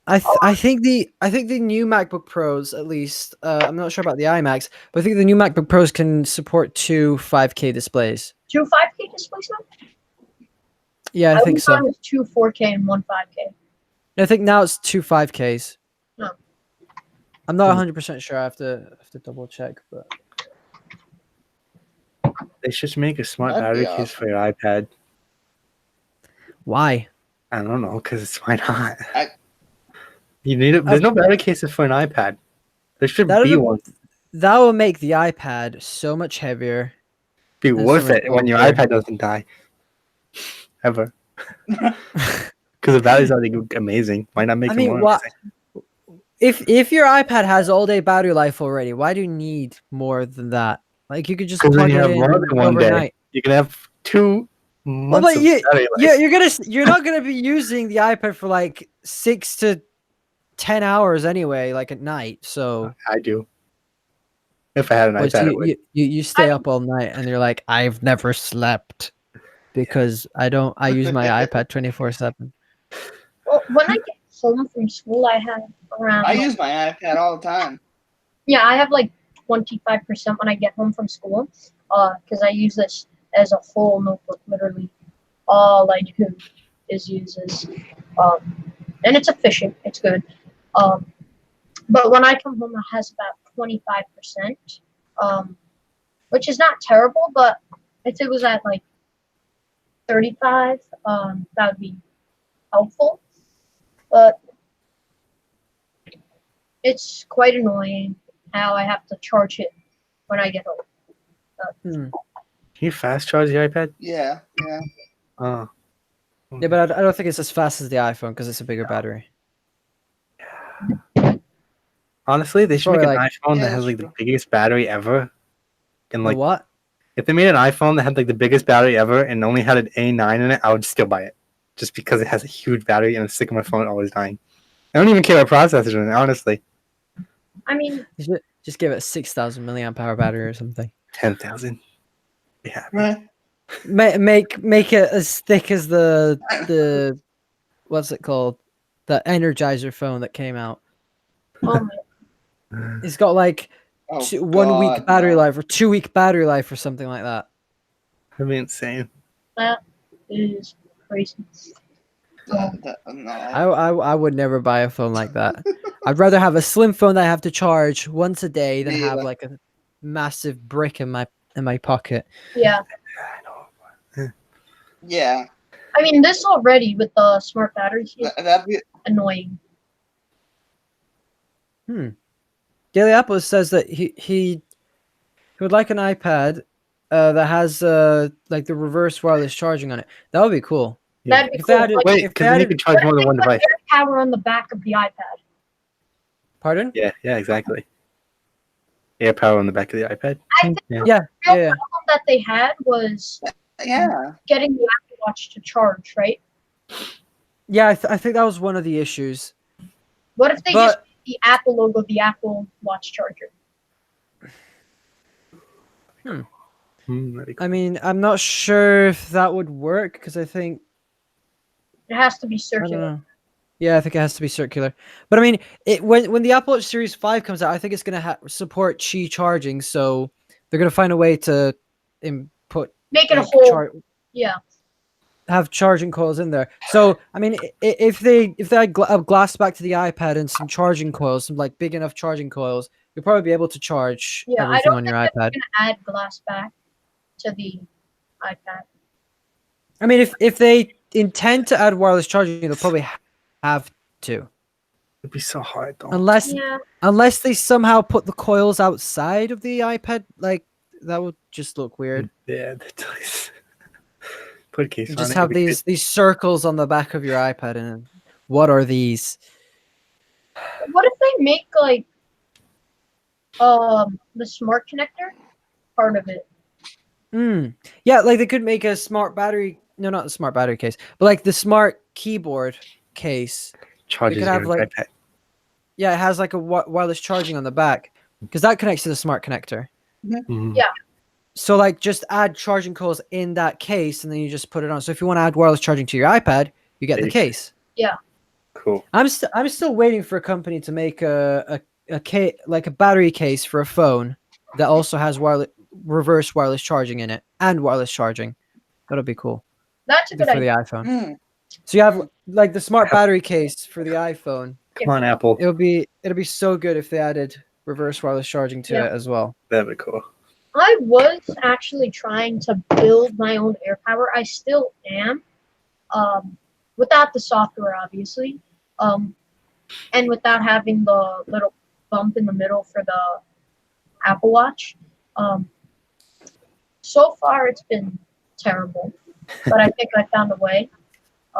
I think the new MacBook Pros, at least, I'm not sure about the iMacs, but I think the new MacBook Pros can support 2 5K displays. 2 5K displays now? Yeah, I think was so. on with 2 4K and 1 5K. I think now it's 2 5Ks. No. I'm not 100% sure. I have to double check, but They should make a smart That'd be battery case awesome. for your iPad. why? I don't know, because why not? I- You need it. There's no battery cases for an iPad. There should That be would- one. That will make the iPad so much heavier. Be That's worth so much it when your bulkier. iPad doesn't die. Ever. Because the battery's already amazing. Why not make I it mean, more what? amazing? If your iPad has all-day battery life already, why do you need more than that? Like you could just 'Cause then plug you it have in more than one day. overnight. You can have 2 months but of you- battery Yeah, life. you're not gonna be using the iPad for like 6 to 10 hours anyway, like at night. So I do. If I had an but iPad, it would. you stay up all night and you're like, I've never slept because I use my iPad 24/7. Well, when I get home from school, I have around. I use my iPad all the time. Yeah, I have like 25% when I get home from school, because I use this as a whole notebook. Literally, all I do is use this, and it's efficient. It's good. But when I come home, it has about 25%, which is not terrible. But if it was at like 35, that would be helpful. But it's quite annoying how I have to charge it when I get home. Hmm. Can you fast charge the iPad? Yeah. Oh. Yeah, but I don't think it's as fast as the iPhone because it's a bigger battery. Honestly, they should make Probably an like- iPhone Yeah, that has that's like the true. biggest battery ever. And The like, what? if they made an iPhone that had like the biggest battery ever and only had an A9 in it, I would still buy it, just because it has a huge battery and I'm sick of my phone always dying. I don't even care what processor in it, honestly. I mean, You should just give it a 6,000 milliamp hour battery or something. 10,000. Yeah. Right. Make it as thick as the what's it called? The Energizer phone that came out. oh my, It's got like Oh, 1 week God, battery no. life or 2 week battery life or something like that. That'd be insane. that is crazy. No. I would never buy a phone like that. I'd rather have a slim phone that I have to charge once a day than Me have either. like a massive brick in my pocket. Yeah, Yeah. I mean, this already with the smart batteries is That'd be. annoying. Daily Apple says that he would like an iPad that has like the reverse wireless charging on it. That would be cool. Yeah. That'd be If they cool. added, Like, Wait, if they because then you added, could charge more than one device. power on the back of the iPad. pardon? Yeah, exactly. Air power on the back of the iPad. I think Yeah, the yeah. problem that they had was Yeah. getting the Apple Watch to charge, right? Yeah, I think that was one of the issues. What if they just But made the Apple logo the Apple Watch charger? That'd be cool. I mean, I'm not sure if that would work because I think It has to be I don't circular. know. Yeah, I think it has to be circular. But I mean, when the Apple Watch Series 5 comes out, I think it's going to support Qi charging, so they're going to find a way to input Make it a like, whole. Yeah. have charging coils in there. So I mean, if they had a glass back to the iPad and some charging coils, some like big enough charging coils, you'll probably be able to charge Yeah, I everything don't on think your they're iPad. gonna add glass back to the iPad. I mean, if they intend to add wireless charging, they'll probably have to, It'd be so hard though. Yeah. unless they somehow put the coils outside of the iPad. Like that would just look weird. Yeah, that's nice. Put a case You on just it. have it'd be these circles on the back of your iPad, and what are these? What if they make like the smart connector part of it? Yeah, like they could make a smart battery. No, not the smart battery case, but like the smart keyboard case. good. Charges could have, your like- iPad. Yeah, it has like a wireless charging on the back because that connects to the smart connector. Mhm. Yeah. So like just add charging coils in that case, and then you just put it on. So if you want to add wireless charging to your iPad, you get There the you go. case. Cool. I'm still waiting for a company to make like a battery case for a phone that also has reverse wireless charging in it and wireless charging. That'll be cool That's a good for the idea. iPhone. Hmm. So you have like the smart battery case for the iPhone. Come on, Apple. It'll be so good if they added reverse wireless charging to Yeah. it as well. That'd be cool. I was actually trying to build my own air power. I still am, without the software, obviously, and without having the little bump in the middle for the Apple Watch. So far, it's been terrible, but I think I found a way.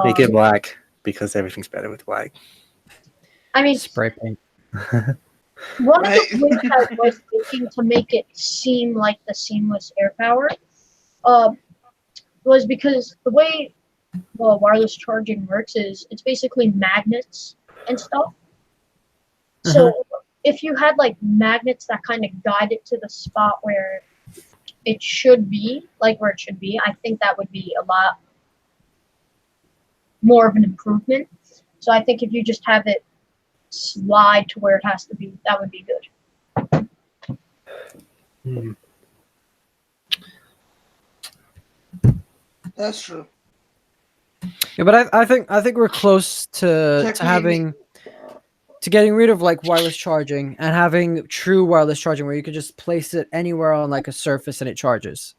Make it black because everything's better with black. I mean, Spray paint. one of Right. the ways I was thinking to make it seem like the seamless air power was because the way wireless charging works is it's basically magnets and stuff. So if you had like magnets that kind of guide it to the spot where it should be, like where it should be, I think that would be a lot more of an improvement. So I think if you just have it slide to where it has to be, that would be good. Hmm. That's true. Yeah, but I think we're close to Check having to getting rid of like wireless charging and having true wireless charging where you could just place it anywhere on like a surface and it charges.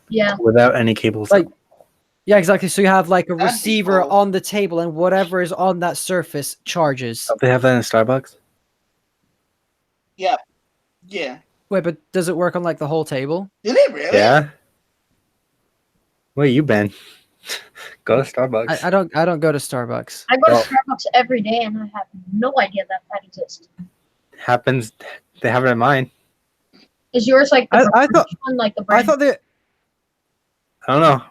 Yeah. Without any cables. Like, yeah, exactly. So you have like a That'd be receiver cool. on the table and whatever is on that surface charges. Don't they have that in Starbucks? Yeah. Yeah. Wait, but does it work on like the whole table? Do they really? Yeah. Where you been? Go to Starbucks. I don't go to Starbucks. I go Oh. to Starbucks every day and I have no idea that that exists. Happens. They have it in mine. Is yours like the I thought- one, like the I brand? thought they I don't know.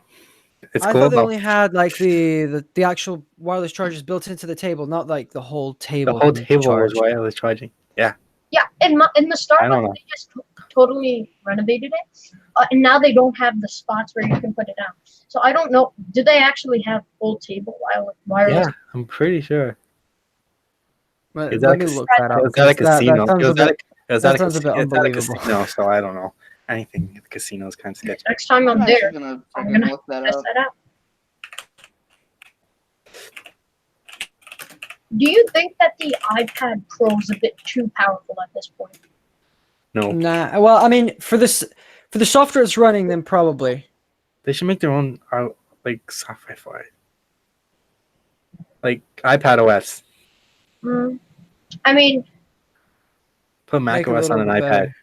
It's I cool thought they though. only had like the actual wireless chargers built into the table, not like the whole The table. whole can table charge. was wireless charging. Yeah. Yeah, in the I don't Starbucks, know. they just totally renovated it, and now they don't have the spots where you can put it down. So I don't know. Do they actually have full table wireless? Yeah, I'm pretty sure. Let, Is let that me a look cas- that up. It was at a 'cause that casino. sounds It a was at bit. a- it was that at a sounds a casi- bit it's at a unbelievable. casino, so I don't know. Anything at the casino is kind of sketchy. Next time I'm actually there, gonna I'm freaking gonna look that test up. that out. Do you think that the iPad Pro is a bit too powerful at this point? No, Nah. Well, I mean, for the software it's running, then probably. they should make their own like software for it, like iPad OS. Mm. I mean, Put Mac Make it a OS on an little bit iPad. better.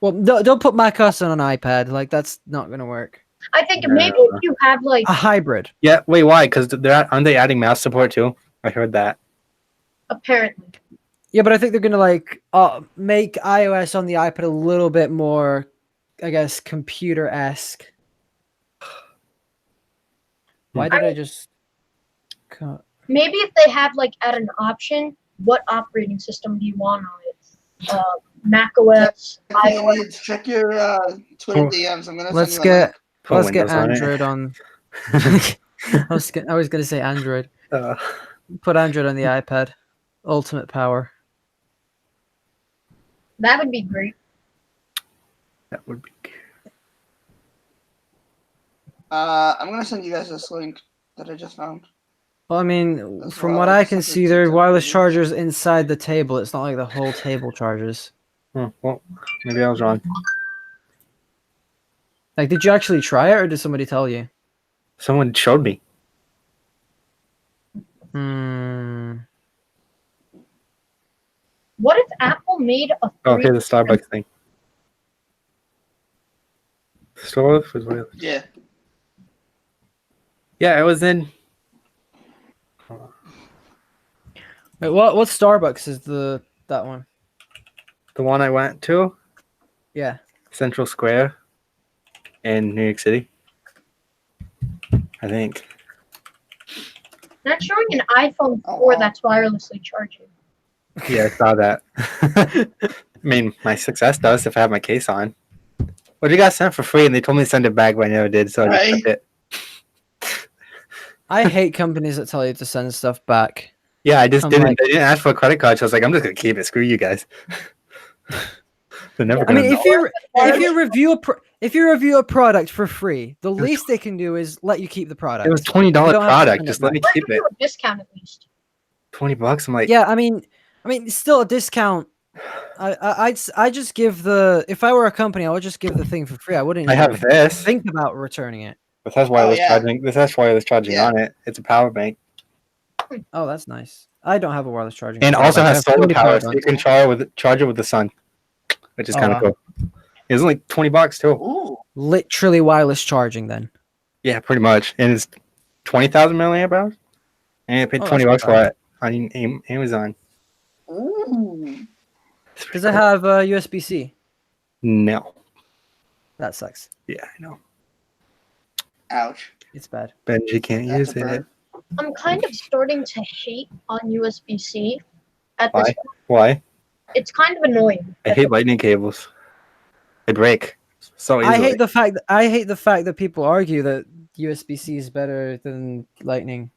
Well, don't put macOS on an iPad. Like that's not gonna work. I think No. maybe if you have like A hybrid. Yeah, wait, why? Because aren't they adding mouse support too? I heard that. apparently. Yeah, but I think they're gonna like make iOS on the iPad a little bit more, I guess, computer-esque. Why did I just? Maybe if they have like at an option, what operating system do you want on it? Mac OS, iOS. Check your Twitter Oh. DMs. I'm gonna Let's send you a link. get Put let's get Windows on it. Android on. I was gonna say Android. Uh, Put Android on the iPad. Ultimate power. That would be great. that would be. I'm gonna send you guys this link that I just found. Well, I mean, That's from what what I I was can thinking see, too, there are so wireless maybe- chargers inside the table. It's not like the whole table charges. Oh, well, maybe I was wrong. Like, did you actually try it, or did somebody tell you? Someone showed me. Hmm. What if Apple made a Oh, three? here's the Starbucks thing. Starbucks was wireless. Yeah. Yeah, it was in. Wait, what Starbucks is that one? The one I went to, Yeah. Central Square in New York City. I think. Not showing an iPhone 4 Oh, wow. that's wirelessly charging. Yeah, I saw that. I mean, my success does if I have my case on. Well, you got sent for free, and they told me to send it back, but I never did, so I just Right. took it. I hate companies that tell you to send stuff back. Yeah, I just I'm didn't. like- They didn't ask for a credit card, so I was like, I'm just gonna keep it. Screw you guys. They're never I gonna. mean, know. if you review a product for free, the least they can do is let you keep the product. It was $20 You don't have to product. send it Just let me back. keep Give it. you a discount at least. $20. I'm like, Yeah, I mean, it's still a discount. I just give the if I were a company, I would just give the thing for free. I wouldn't I even have this. think about returning it. This has wireless yeah. charging. This has wireless charging Yeah. on it. It's a power bank, Oh, that's nice. I don't have a wireless charging. and power also bank. I has have solar somebody power, powered so on. you can charge it with the sun, which is Oh, kind of wow. cool. It's only $20 too. Ooh. Literally wireless charging. Then. Yeah, pretty much, and it's 20,000 milliamp hours, and I paid Oh, $20 that's for not it on Amazon. Ooh. It's pretty Does it cool. have USB-C? No. That sucks. Yeah, I know. Ouch. It's bad. Benji can't That's use a burn. it. I'm kind of starting to hate on USB-C at this Why? point. Why? It's kind of annoying. I hate lightning cables. They break so easily. I hate the fact that people argue that USB-C is better than Lightning.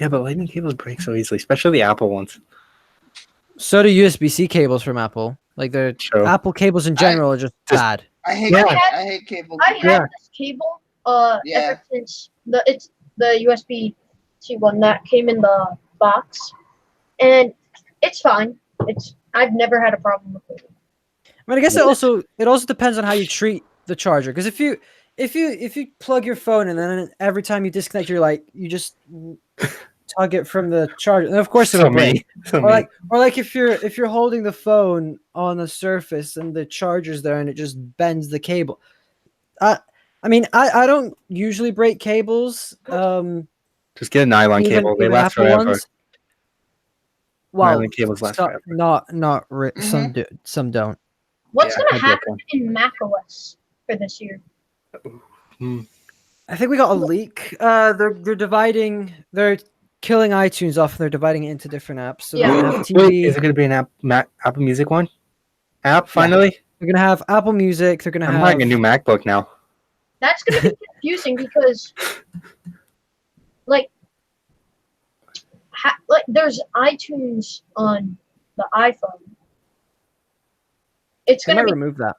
Yeah, but lightning cables break so easily, especially the Apple ones. So do USB-C cables from Apple. Like the True. Apple cables in general are just bad. I hate Yeah. I hate cable. I had this cable Yeah. ever since it's the USB-C one that came in the box, and it's fine. I've never had a problem with it. I mean, I guess it also depends on how you treat the charger. Because if you plug your phone and then every time you disconnect, you just tug it from the charger, and of course it'll break. Or like if you're holding the phone on a surface and the charger's there and it just bends the cable. I mean, I don't usually break cables. Just get a nylon cable. They last Apple forever. ones. Well, Nylon cables last forever. Some do, some don't. What's Yeah, gonna I'd be happen in macOS for this year? I think we got a leak. They're dividing. They're killing iTunes off. And they're dividing it into different apps. So Yeah. they're gonna have TV. Wait, is it going to be an Apple Music one? App finally? They're gonna have Apple Music. They're gonna I'm have buying a new MacBook now. That's gonna be confusing because, like there's iTunes on the iPhone. It's They gonna might be remove that.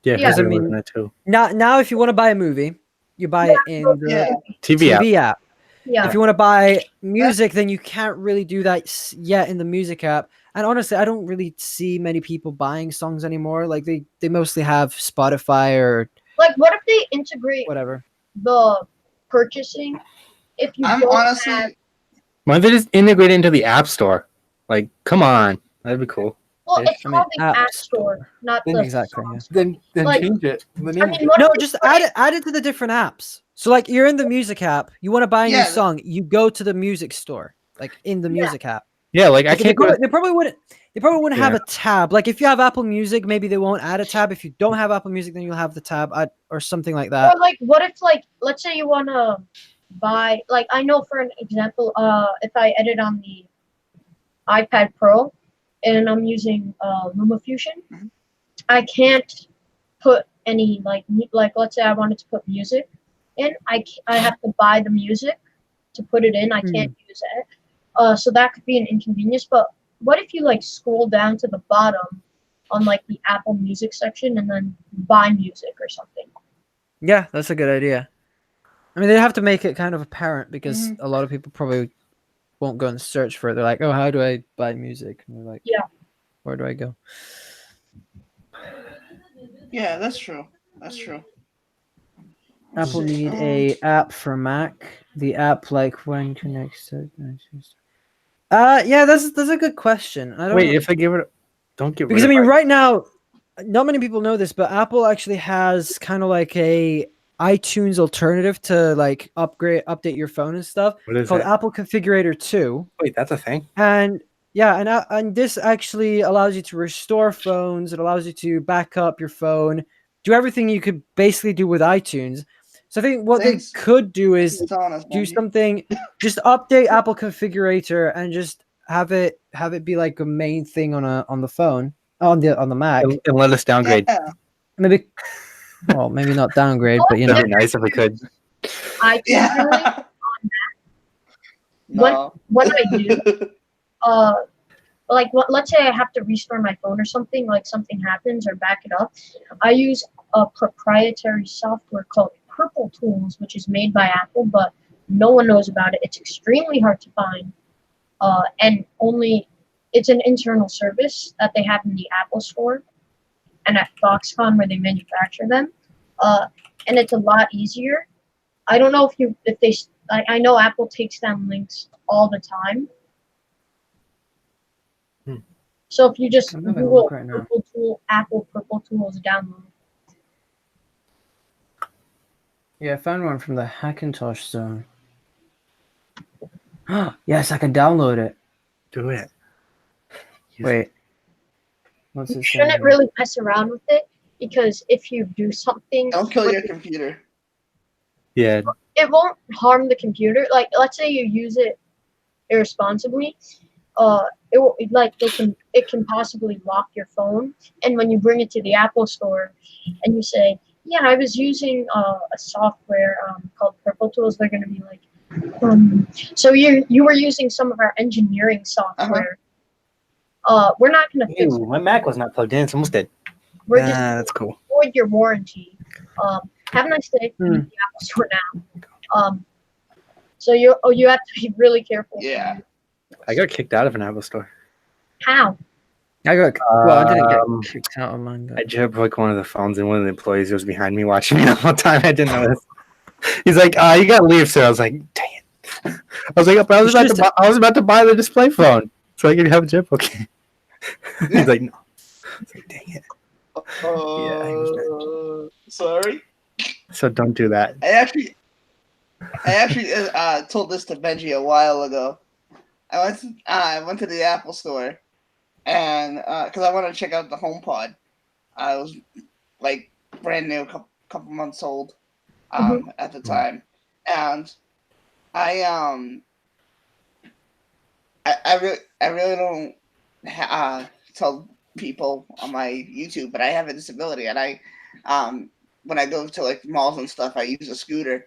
Yeah, Yeah. because I I'm mean, looking at too. Now, if you want to buy a movie, you buy it in the TV app. TV app. yeah. If you want to buy music, then you can't really do that yet in the music app. And honestly, I don't really see many people buying songs anymore. Like they mostly have Spotify or Like, what if they integrate whatever. the purchasing? If you I'm don't honestly have, Why don't they just integrate it into the App Store? Like, come on. That'd be cool. well, it's I mean, called the App App Store, not the Exactly. Yeah. Then Like- change it. I mean, what No, if they just put add it to the different apps. So like you're in the music app, you want to buy a new Yeah. song, you go to the music store, like in the music app. Yeah, like I Like, can't go. they probably wouldn't have Yeah. a tab. Like if you have Apple Music, maybe they won't add a tab. If you don't have Apple Music, then you'll have the tab or something like that. Or like, what if let's say you wanna buy, like, I know for an example, if I edit on the iPad Pro and I'm using LumaFusion, Mhm. I can't put any like let's say I wanted to put music in, I have to buy the music to put it in. I can't use it. So that could be an inconvenience. But what if you like scroll down to the bottom on like the Apple Music section and then buy music or something? Yeah, that's a good idea. I mean, they have to make it kind of apparent because a lot of people probably won't go and search for it. They're like, "Oh, how do I buy music?" And they're like, Yeah. Where do I go? Yeah, that's true. That's true. Apple need a app for Mac. The app like when connects to. Yeah, that's a good question. I don't Wait, know. if I give it, don't get Because rid I of mean, it. right now, not many people know this, but Apple actually has kind of like a iTunes alternative to like update your phone and stuff What is called that? Apple Configurator 2. Wait, that's a thing. And yeah, and this actually allows you to restore phones. It allows you to back up your phone, do everything you could basically do with iTunes. So I think what Thanks. they could do is It's on us, do Bungie. something, just update Apple Configurator and just have it be like a main thing on the phone on the Mac. And let us downgrade. Yeah. Maybe, well, maybe not downgrade, but you know. That'd be nice if we could. I personally, Yeah. When- No. when I do, let's say I have to restore my phone or something, like something happens or back it up, I use a proprietary software called Purple Tools, which is made by Apple, but no one knows about it. It's extremely hard to find, and it's an internal service that they have in the Apple Store and at Foxconn where they manufacture them, and it's a lot easier. I don't know I know Apple takes down links all the time. So if you just I'm having a Google look right now. Purple Tool, Apple Purple Tools download. Yeah, I found one from the Hackintosh Zone. Yes, I can download it. Do it. Wait. What's You it shouldn't saying? really mess around with it because if you do something, Don't kill with your it, computer. Yeah. it won't harm the computer. Like, let's say you use it irresponsibly, like it can possibly lock your phone. And when you bring it to the Apple store, and you say, "Yeah, I was using a software called Purple Tools," they're gonna be like, "So you were using some of our engineering software. We're not gonna fix Ew, it. my Mac was not plugged in. It's almost dead. We're just That's cool. void your warranty. Have a nice day. Leave the Apple store now." So you have to be really careful. Yeah. I got kicked out of an Apple store. How? I got well. I didn't Um, get kicked out of mine. But... I jailbroke one of the phones, and one of the employees was behind me watching me the whole time. I didn't notice. He's like, "You gotta leave, sir." I was like, "Dang it!" I was like, "But I was about to buy the display phone, so I could have a jailbroke." He's like, "No." I was like, "Dang it!" Yeah, he was Sorry. So don't do that. I actually told this to Benji a while ago. I went to the Apple store, and because I wanted to check out the HomePod. I was like brand new, couple months old, at the time, and I really don't tell people on my YouTube, but I have a disability, and I when I go to like malls and stuff, I use a scooter,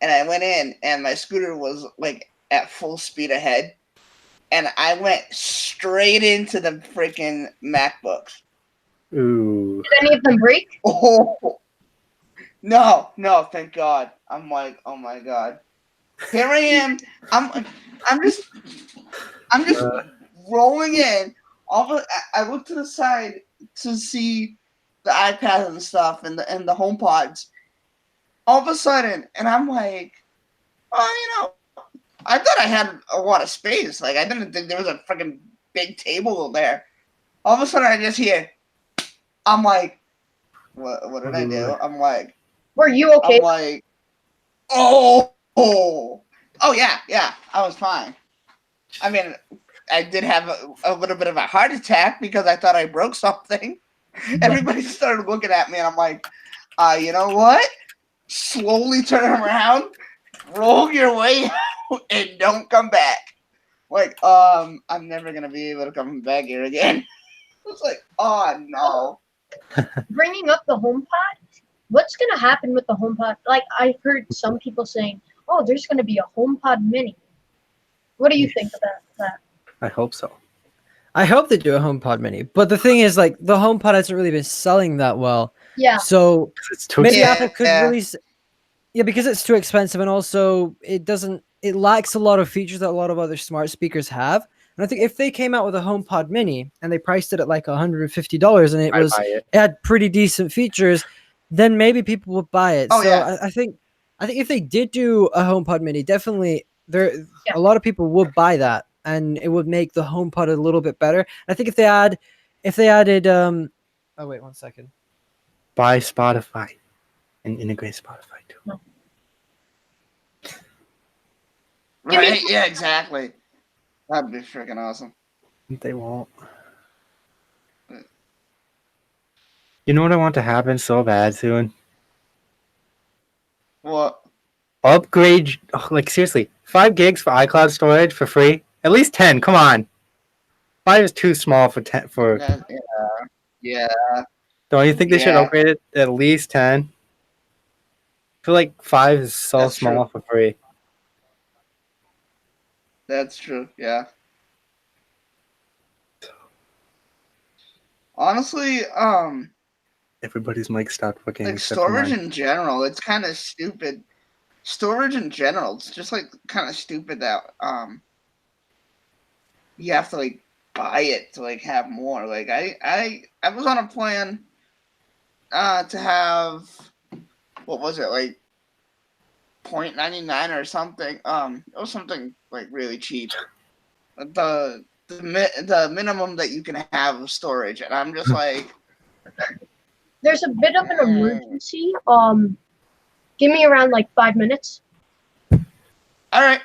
and I went in, and my scooter was like at full speed ahead, and I went straight into the freaking MacBooks. Ooh. Did any of them break? Oh no, thank God. I'm like, oh my God. Here I am. I'm just rolling in. I look to the side to see the iPad and stuff and the HomePods. All of a sudden, and I'm like, oh, I thought I had a lot of space. Like, I didn't think there was a freaking big table there. All of a sudden, I just hear, I'm like, what did I do? I'm like, Were you okay? I'm like, oh yeah, I was fine. I mean, I did have a little bit of a heart attack because I thought I broke something. Everybody started looking at me, and I'm like, you know what? Slowly turn around, roll your way out, and don't come back. Like, I'm never gonna be able to come back here again. It's like, oh no. Bringing up the HomePod, what's gonna happen with the HomePod? Like I've heard some people saying, "Oh, there's gonna be a HomePod Mini." What do you think about that? I hope so. I hope they do a HomePod Mini, but the thing is, like, the HomePod hasn't really been selling that well. Yeah. So It's too maybe expensive. Apple could release. Yeah, because it's too expensive, and also it lacks a lot of features that a lot of other smart speakers have. And I think if they came out with a HomePod Mini and they priced it at like $150 and I'd buy it. it had pretty decent features, then maybe people would buy it. Oh, so yeah. I think if they did do a HomePod Mini, definitely a lot of people would buy that, and it would make the HomePod a little bit better. I think if they added oh wait 1 second. Buy Spotify and integrate Spotify too. Right? Yeah, exactly. That'd be freaking awesome. They won't. You know what I want to happen so bad soon? What? Upgrade, like seriously, 5 gigs for iCloud storage for free. At least 10. Come on. 5 is too small for 10. Yeah. Don't you think they should Yeah. upgrade it at least 10? I feel like 5 is so That's small for free. That's true. Yeah. Honestly, Everybody's mic stopped working. like except for storage mine. in general, it's kind of stupid. Storage in general, it's just like kind of stupid that you have to like buy it to like have more. Like I was on a plan to have, what was it, like 0.99 or something. It was something like really cheap. The minimum that you can have of storage, and I'm just like, There's a bit of an emergency. Give me around like 5 minutes. all right.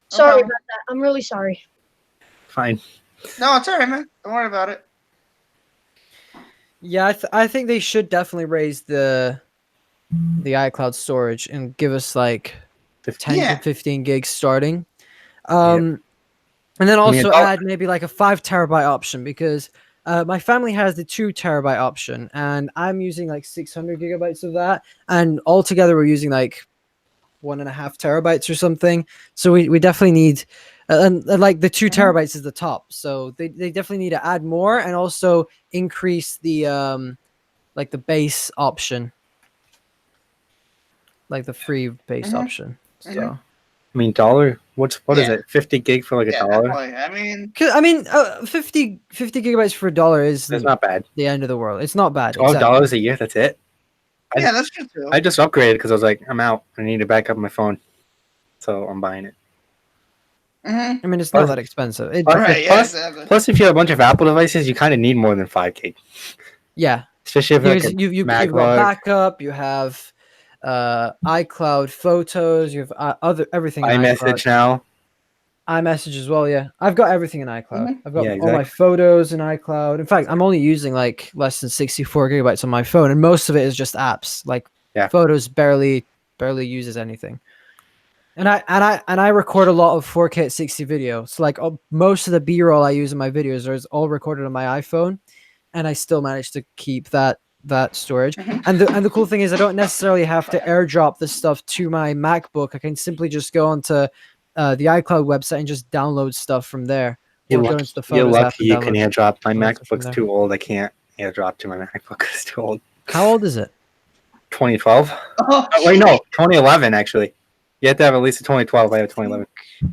Sorry problem. about that. I'm really sorry. Fine. No, it's all right, man. Don't worry about it. Yeah, I think they should definitely raise the iCloud storage and give us like 10 Yeah. to 15 gigs starting. And then I mean, also it's all- add maybe like a 5 terabyte option because my family has the 2 terabyte option, and I'm using like 600 gigabytes of that, and altogether we're using like 1.5 terabytes or something. So we definitely need, and like the 2 terabytes is the top. So they definitely need to add more and also increase the like the base option, like the free base option. So. I mean, dollar. What is Yeah. it? 50 gig for like a Yeah, dollar? definitely. I mean, 'Cause, I mean, 50 gigabytes for $1 is That's not bad. the end of the world. It's not bad. $12 a year. That's it. yeah, that's true too. I just upgraded because I was like, I'm out. I need to back up my phone, so I'm buying it. Mhm. I mean, it's not that expensive. Right, yeah, exactly. Plus, if you have a bunch of Apple devices, you kind of need more than 5 gig, Yeah, especially if because like you've got MacBook. backup, you have iCloud photos, you have other everything in iCloud. iMessage now. iMessage as well. Yeah, I've got everything in iCloud. Mhm. I've got Yeah, all my photos in iCloud. In fact, I'm only using like less than 64 gigabytes on my phone, and most of it is just apps. Like Yeah. photos barely uses anything. And I record a lot of 4K at 60 video. So like most of the B-roll I use in my videos is all recorded on my iPhone, and I still manage to keep that storage. Mhm. And the cool thing is I don't necessarily have to airdrop this stuff to my MacBook. I can simply just go onto the iCloud website and just download stuff from there. You're Or go lucky, into the Photos app and you can download airdrop. My download stuff from MacBook's there. too old. I can't airdrop to my MacBook. It's too old. How old is it? 2012? Oh, Wait, no, 2011 actually. You have to have at least a 2012. I have 2011.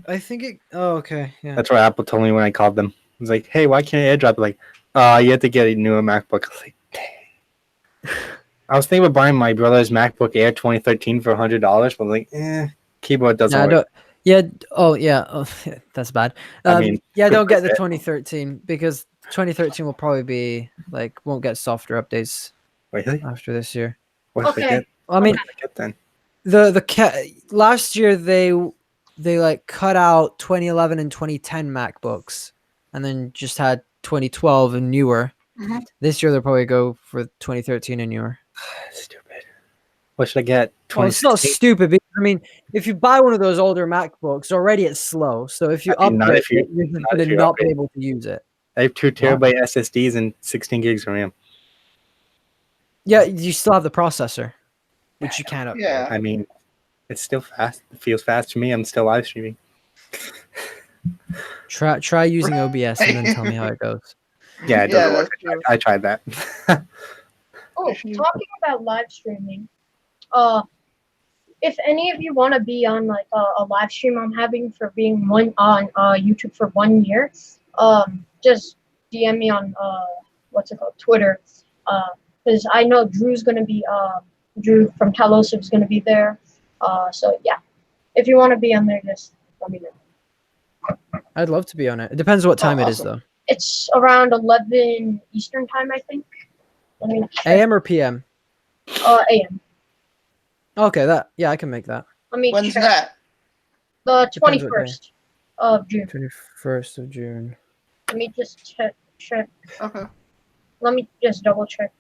I think it. Oh, okay. Yeah. That's what Apple told me when I called them. I was like, "Hey, why can't I airdrop?" They're like, you have to get a newer MacBook." I was like, "Dang." I was thinking about buying my brother's MacBook Air 2013 for $100, but like, keyboard doesn't Yeah, work. yeah. Oh, yeah. Oh, that's bad. I mean, yeah, don't get the it. 2013 because 2013 will probably be like won't get software updates Really? after this year. What should I Okay. get? I mean, What should I get then? last year they like cut out 2011 and 2010 MacBooks and then just had 2012 and newer. Mhm. This year they'll probably go for 2013 and newer. Stupid. What should I get? Well, it's not 2016? stupid. Because, I mean, if you buy one of those older MacBooks, already it's slow. So if you I mean, not upgrade, if you- you're not going if to you not be upgrade. able to use it. I have 2 terabyte SSDs and 16 gigs of RAM. Yeah, you still have the processor, which you can't upgrade. yeah. I mean, it's still fast. It feels fast to me. I'm still live streaming. Try using OBS and then tell me how it goes. Yeah, it Yeah, doesn't that's work. true. I tried that. Oh, talking about live streaming, if any of you want to be on like a live stream I'm having for being on YouTube for 1 year, just DM me on what's it called, Twitter, because I know Drew's gonna be Drew from Talos is gonna be there. So yeah, if you want to be on there, just let me know. I'd love to be on it. It depends what time it is, awesome. though. It's around 11 Eastern time, I think. Let me check. AM or PM? AM. Okay, I can make that. Let me When's check. that? The Depends what day. 21st of June. 21st of June. Let me just check. Okay. Let me just double check.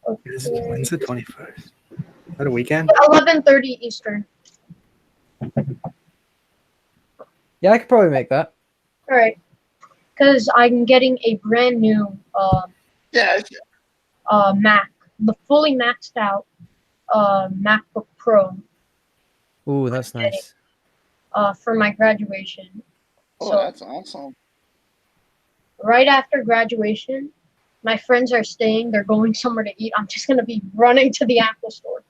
When's the 21st? Is that a weekend? 11:30 Eastern. Yeah, I could probably make that. All right. Because I'm getting a brand new Yeah. Mac, the fully maxed out MacBook Pro Ooh, that's nice. for my graduation. Oh, So that's awesome. right after graduation, my friends are staying. They're going somewhere to eat. I'm just gonna be running to the Apple store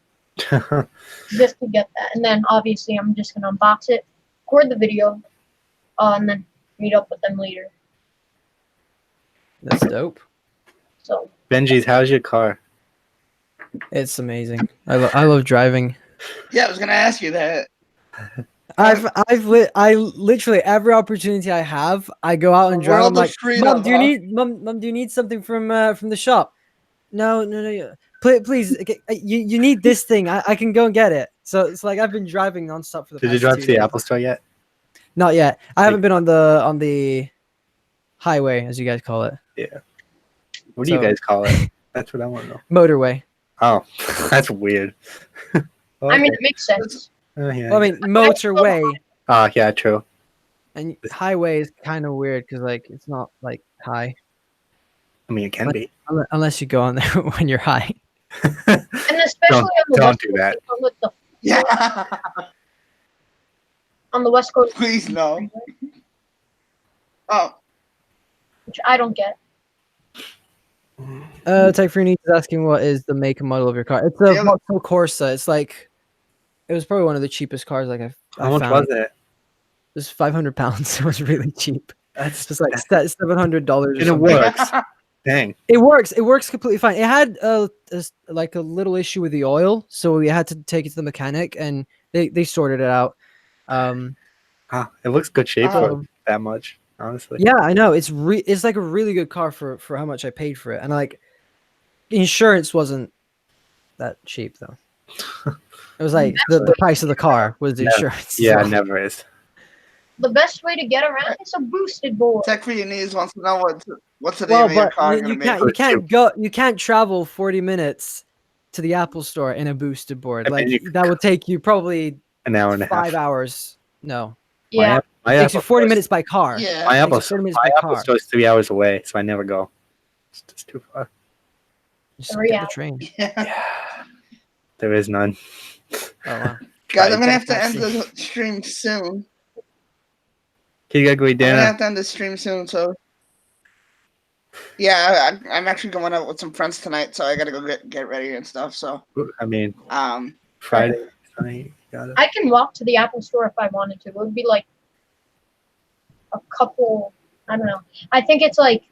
just to get that, and then obviously I'm just gonna unbox it, record the video, and then meet up with them later. That's dope. So Benji's, how's your car? It's amazing. I love driving. Yeah, I was gonna ask you that. I literally every opportunity I have, I go out and drive. I'm World of like, freedom, Mom, do you huh?" need Mom, do you need something from the shop? No. Please, you need this thing. I can go and get it. So it's like I've been driving nonstop for the Did past you drive 2 to the days. Apple Store yet? Not yet. I haven't been on the highway, as you guys call it. What do you So- guys call it? That's what I want to know. Motorway. Oh, that's weird. I mean, Okay. it makes sense. Yeah. Well, I mean, motorway Yeah, true. and highway is kind of weird because like it's not like high I mean, it can But- be. unless you go on there when you're high. And especially on the don't West do Coast, that. they come with the Yeah. on the West Coast, Please no. Oh, which I don't get. Type for needs is asking what is the make and model of your car. It's a Yeah. Vauxhall Corsa. It's like it was probably one of the cheapest cars like I How much found. was it? It was £500. It was really cheap. That's It's just like $700. and it works. Dang. It works. It works completely fine. It had like a little issue with the oil, so we had to take it to the mechanic, and they sorted it out. It looks good shape for Um, that much, honestly. Yeah, I know. It's like a really good car for how much I paid for it, and like insurance wasn't that cheap though. It was like the price of the car was the Yeah. insurance. Yeah, so- it never is. The best way to get around is a boosted board. Tech for your knees wants to know what's the name Well, of your but car you gonna can't be. you can't travel 40 minutes to the Apple store in a boosted board. I mean, Like you could that would take you probably An hour and a 5 half. hours. No, Yeah. My takes you Apple 40 store- minutes by car. Yeah. My Takes Apple, you 40 minutes my by Apple car. store is 3 hours away, so I never go. It's just too far. Just 3 get the hours. train. Yeah. Yeah. There is none. Oh wow. Guys, I'm gonna Right. have to end the stream soon. Kigagui I'm gonna Dana. have to end the stream soon, so yeah, I'm actually going out with some friends tonight, so I gotta go get ready and stuff. So I mean, um, Friday night. Got it. I can walk to the Apple store if I wanted to. It would be like a couple, I don't know. I think it's like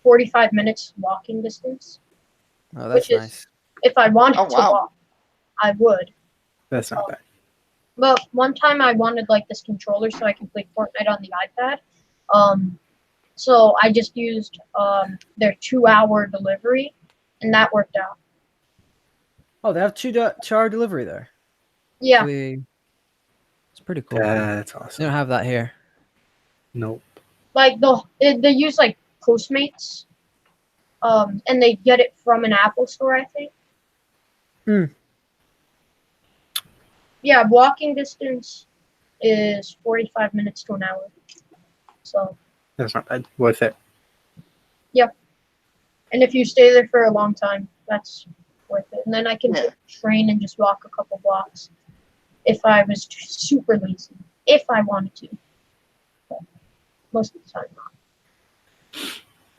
45 minutes walking distance. Oh, that's Which is- nice. If I wanted Oh, to wow. walk, I would. That's not bad. But one time I wanted like this controller so I can play Fortnite on the iPad. So I just used their 2-hour delivery, and that worked out. Oh, they have 2-hour delivery there. Yeah, Actually, it's pretty cool. That's They awesome. don't have that here. Nope. like they use like Postmates, and they get it from an Apple store, I think. Hmm. Yeah, walking distance is 45 minutes to an hour. So, That's not bad. Worth it. and if you stay there for a long time, that's worth it. And then I can Yeah. take the train and just walk a couple blocks if I was super lazy, if I wanted to. But most of the time,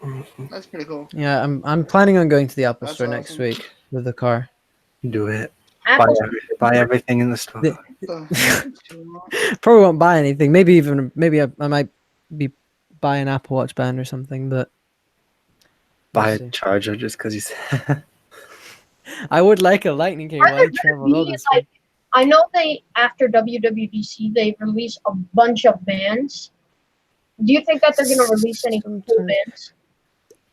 not. that's pretty cool. Yeah, I'm planning on going to the Apple That's store next awesome. week with the car. Do it. Apple, Buy everything in the store. The- So, Probably won't buy anything. Maybe I might be buy an Apple Watch band or something, but Buy see. a charger just because you said. I would like a lightning cable. Are there I gonna traveled all be, this. like, I know they, after WWDC, they release a bunch of bands. Do you think that they're going to release any cool Sometimes. bands?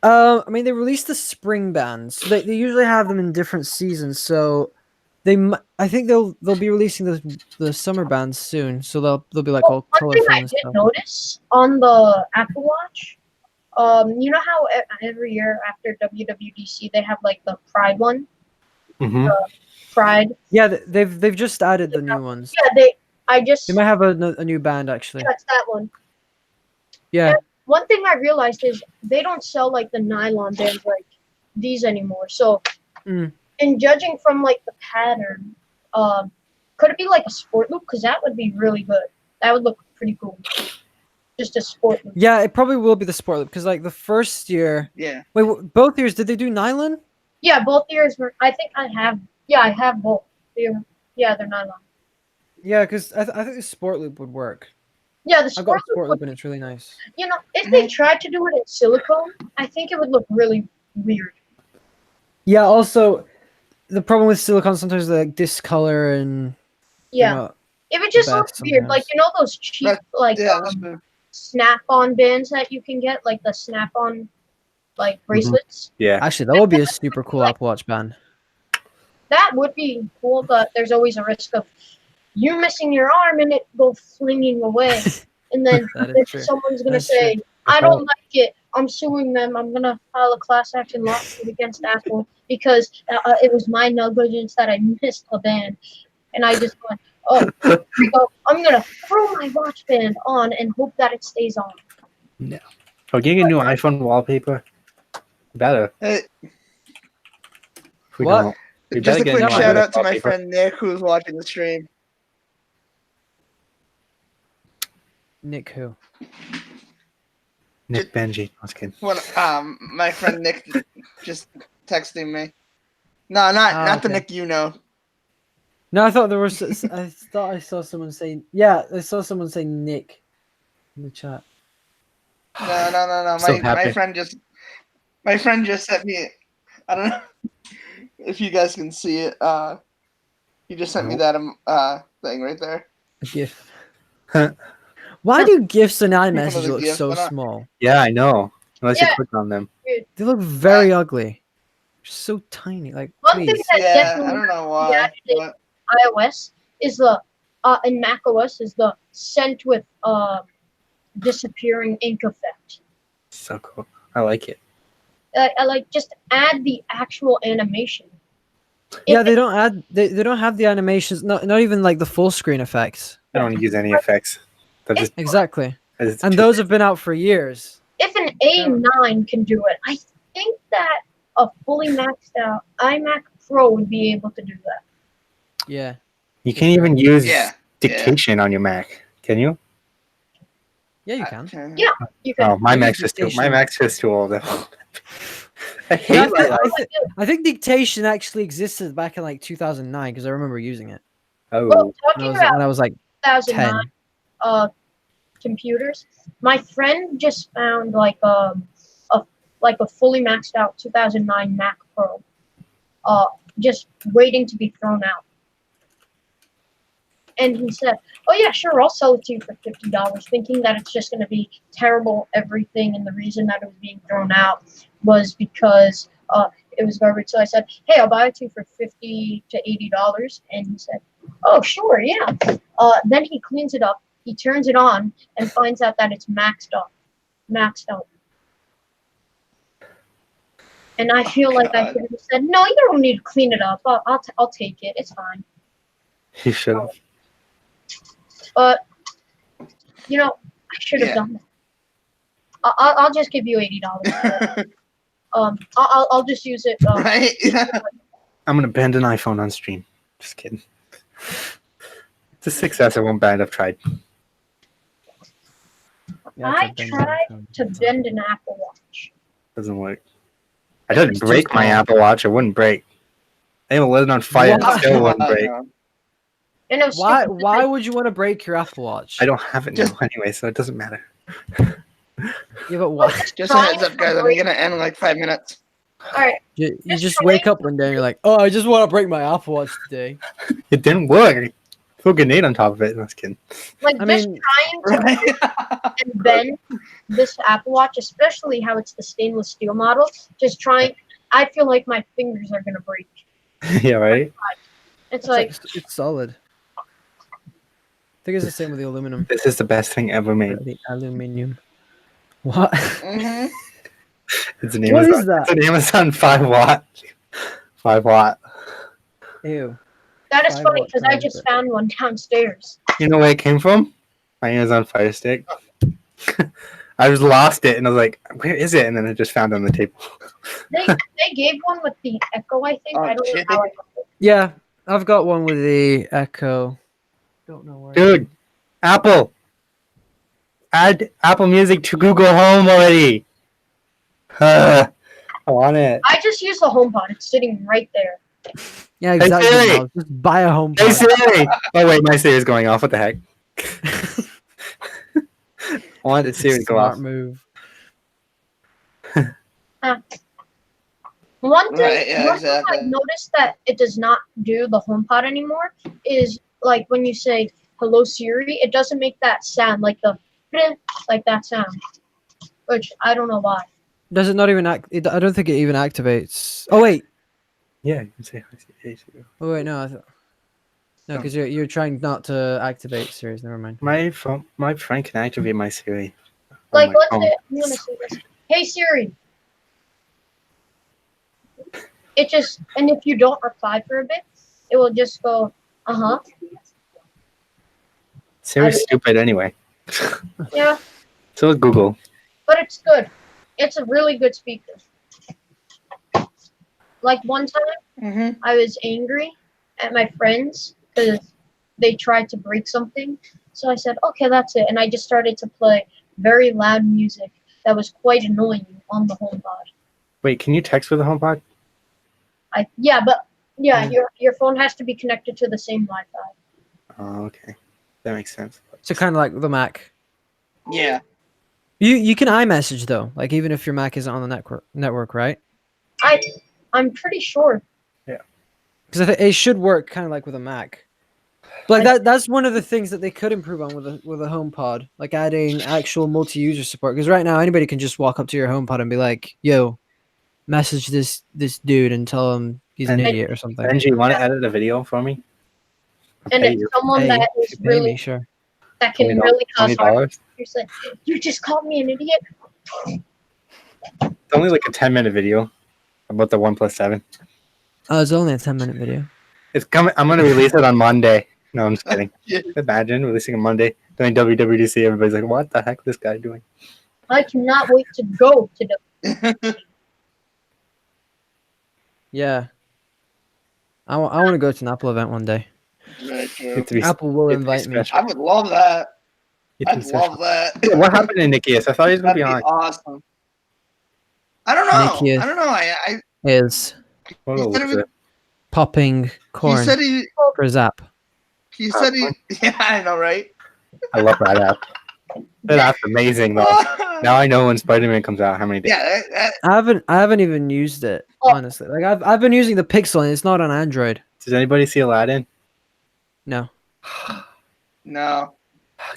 I mean, they released the spring bands. They usually have them in different seasons, so I think they'll be releasing the summer bands soon. So they'll be like all One thing colorful I and did stuff. notice on the Apple Watch, you know how every year after WWDC they have like the Pride one? Mm-hmm. Pride. Yeah, they've just added the new ones. Yeah, I just, They might have a new band actually. that's that one. Yeah. One thing I realized is they don't sell like the nylon bands like these anymore. So, Mm. in judging from like the pattern, could it be like a sport loop? Because that would be really good. That would look pretty cool. Just a sport loop. Yeah, it probably will be the sport loop because like the first year. yeah. Wait, both years did they do nylon? Yeah, both ears were. I think I have. Yeah, I have both. They're nylon. Yeah, because I think the sport loop would work. Yeah, the I've got sport a sport loop. loop and it's really nice. You know, if they tried to do it in silicone, I think it would look really weird. Yeah. Also, the problem with silicone sometimes they like discolor and Yeah, you know, if it just best looks weird, like sometimes. you know those cheap That- like Yeah. That's fair. snap-on bands that you can get, like the snap-on like bracelets. Yeah. Actually, that would be a super cool Apple Watch band. That would be cool, but there's always a risk of you missing your arm and it go flinging away, and then That is if true. someone's gonna That's say, true. "I don't like it. I'm suing them. I'm gonna file a class action lawsuit against Apple because it was my negligence that I missed the band." And I just went, Oh, we go. I'm gonna throw my watch band on and hope that it stays on. No. Oh, getting a new iPhone wallpaper. Better. Hey, If we What? don't. We just better a get a quick new shout iOS out to my wallpaper. friend Nick, who's watching the stream. Nick who? Nick Benji. I was kidding. When my friend Nick just texting me. No, not the okay. Nick you know. No, I thought there was. I thought I saw someone saying. Yeah, I saw someone saying Nick in the chat. No. So My happy. friend just sent me. I don't know if you guys can see it. He just sent me that thing right there. A GIF. Why do GIFs and iMessage the look GIF, so why not? small? Yeah, I know. Unless you Yeah. click on them. They look very ugly. So tiny. Like, One thing please. that Yeah, definitely I don't know needs to be why. added in But iOS is the in Mac OS is the sent with disappearing ink effect. So cool. I like it. I like just add the actual animation. Yeah, If they don't add. They don't have the animations. Not even like the full screen effects. I don't use any effects. They're just. Exactly. It's And too- those have been out for years. If an A9 can do it, I think that a fully maxed out iMac Pro would be able to do that. Yeah. You can't even use Yeah. dictation on your Mac, can you? Yeah, you can. Yeah. You can. Oh, my I use Mac's just too. My dictation. Mac's just too old. I Yeah, hate my. I think dictation actually existed back in like 2009 because I remember using it Oh, Well, when talking I was about like 2009 10. Computers, my friend just found like a fully maxed out 2009 Mac Pro, just waiting to be thrown out. And he said, "Oh yeah, sure, I'll sell it to you for $50," thinking that it's just going to be terrible everything, and the reason that it was being thrown out was because it was garbage. So I said, "Hey, I'll buy it to you for $50 to $80," and he said, "Oh sure, yeah." Then he cleans it up, he turns it on, and finds out that it's maxed out. And I feel like I God. could have said, "No, you don't need to clean it up. I'll take it. It's fine." you should have. But I should have Yeah. done that. I'll just give you $80. I'll just use it. Right? I'm gonna ban an iPhone on stream. Just kidding. It's a success. I won't ban it. I've tried. Yeah, I it's a tried Benjamin. to bend an Apple Watch. Doesn't work. I didn't It's break too my small. Apple Watch. It wouldn't break. I even lit it on fire. What? It still wouldn't break. And it was Why? stupid. Why would you want to break your Apple Watch? I don't have it now anyway, so it doesn't matter. Yeah, but why? Just a heads up, guys. I'm gonna end in like 5 minutes. All right. You Just just trying- wake up one day and you're like, oh, I just want to break my Apple Watch today. It didn't work. Threw a grenade on top of it. I was kidding. Like I just mean, trying to Right? and bend this Apple Watch, especially how it's the stainless steel model. Just trying. I feel like my fingers are gonna break. Yeah, right? It's like it's solid. I think it's the same with the aluminum. This is the best thing ever made. The aluminium. What? Mm-hmm. It's an What Amazon. is that? It's an Amazon 5 watt. 5 watt. Ew. that is 5 funny watt because I charger. just found one downstairs. You know where it came from? My Amazon Fire Stick. I just lost it and I was like, where is it? And then I just found it on the table. They gave one with the Echo, I think. Oh, I don't know shit. how I got it. Yeah, I've got one with the Echo. Don't know where. Dude, Apple. Add Apple Music to Google Home already. I want it. I just use the HomePod. It's sitting right there. Yeah, Hey, exactly. Siri. Miles. Just buy a home. Hey Siri! Oh wait, my Siri's going off. What the heck? I wanted Siri to go Smart off. move. One thing, Right, yeah, one thing exactly. I've noticed that it does not do the HomePod anymore is like when you say "Hello Siri," it doesn't make that sound like the like that sound, which I don't know why. Does it not even act? I don't think it even activates. Oh wait. Yeah, you can say hi, hey, Siri. Oh wait, no. No, because you're trying not to activate series. Never mind. My phone, my friend can activate my Siri. on Like my let's phone. say I'm gonna say this. Hey Siri. It just, and if you don't reply for a bit, it will just go, Siri's stupid anyway. Yeah, So is Google. but it's good. It's a really good speaker. Like one time, I was angry at my friends because they tried to break something. So I said, okay, that's it. And I just started to play very loud music that was quite annoying on the HomePod. Wait, can you text with the HomePod? Your phone has to be connected to the same Wi-Fi. Oh, okay. That makes sense. So kind of like the Mac. Yeah. You can iMessage though, like even if your Mac isn't on the network, right? I'm pretty sure. Because it should work kind of like with a Mac. But that's one of the things that they could improve on with a HomePod, like adding actual multi-user support. Because right now anybody can just walk up to your HomePod and be like, "Yo, message this dude and tell him he's an idiot or something." Benji, you want to edit a video for me? And Pay it's you. someone Hey, that if is you pay me, really sure. that can $20. really cause harm. $20? You're saying, you just called me an idiot. It's only like a 10-minute video about the OnePlus 7. Oh, it's only a 10-minute video. It's coming. I'm gonna release it on Monday. No, I'm just kidding. Yeah. Imagine releasing on Monday during WWDC. Everybody's like, "What the heck is this guy doing?" I cannot wait to go to the. Yeah. I want to go to an Apple event one day. Right, true. You have to be- Apple will you have to be invite me. special. I would love that. You have to I'd be love special. that. Yeah, what happened to Nikias? I thought he was gonna That'd be be on. awesome. I don't know. Nikias. I don't know. I Is What a he said he loser. popping he corn said he for a zap. he said he yeah, I know, right? I love that app. That app's amazing though. Now I know when Spider-Man comes out how many days. Yeah, I haven't even used it, Oh. honestly. Like I've been using the Pixel and it's not on Android. Does anybody see Aladdin? No. no.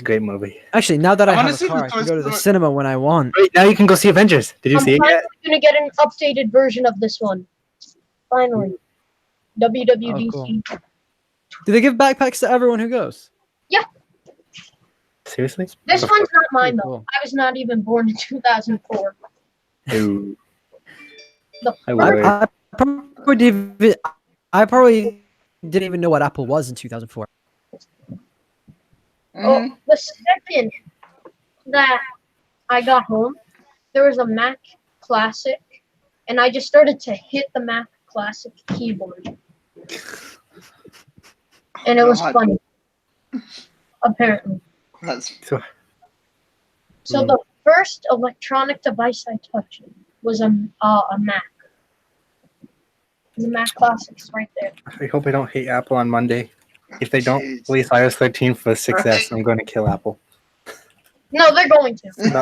Great movie. Actually, now that I I wanna have see a car, the I can Toy go to the Story- cinema when I want. Wait, now you can go see Avengers. Did you I'm see it finally yet? gonna get an updated version of this one. Finally. WWDC. Oh, cool. Do they give backpacks to everyone who goes? Seriously? This one's not mine though. Cool. I was not even born in 2004. Ooh. The I would. I probably didn't even know what Apple was in 2004. Mhm. Oh, the second that I got home, there was a Mac Classic, and I just started to hit the Mac Classic keyboard. And it was God. funny. Apparently. That's So the first electronic device I touched was a Mac. The Mac Classic's right there. I hope I don't hate Apple on Monday. If they don't Jeez. release iOS 13 for 6S, Right. I'm going to kill Apple. No, they're going to. No,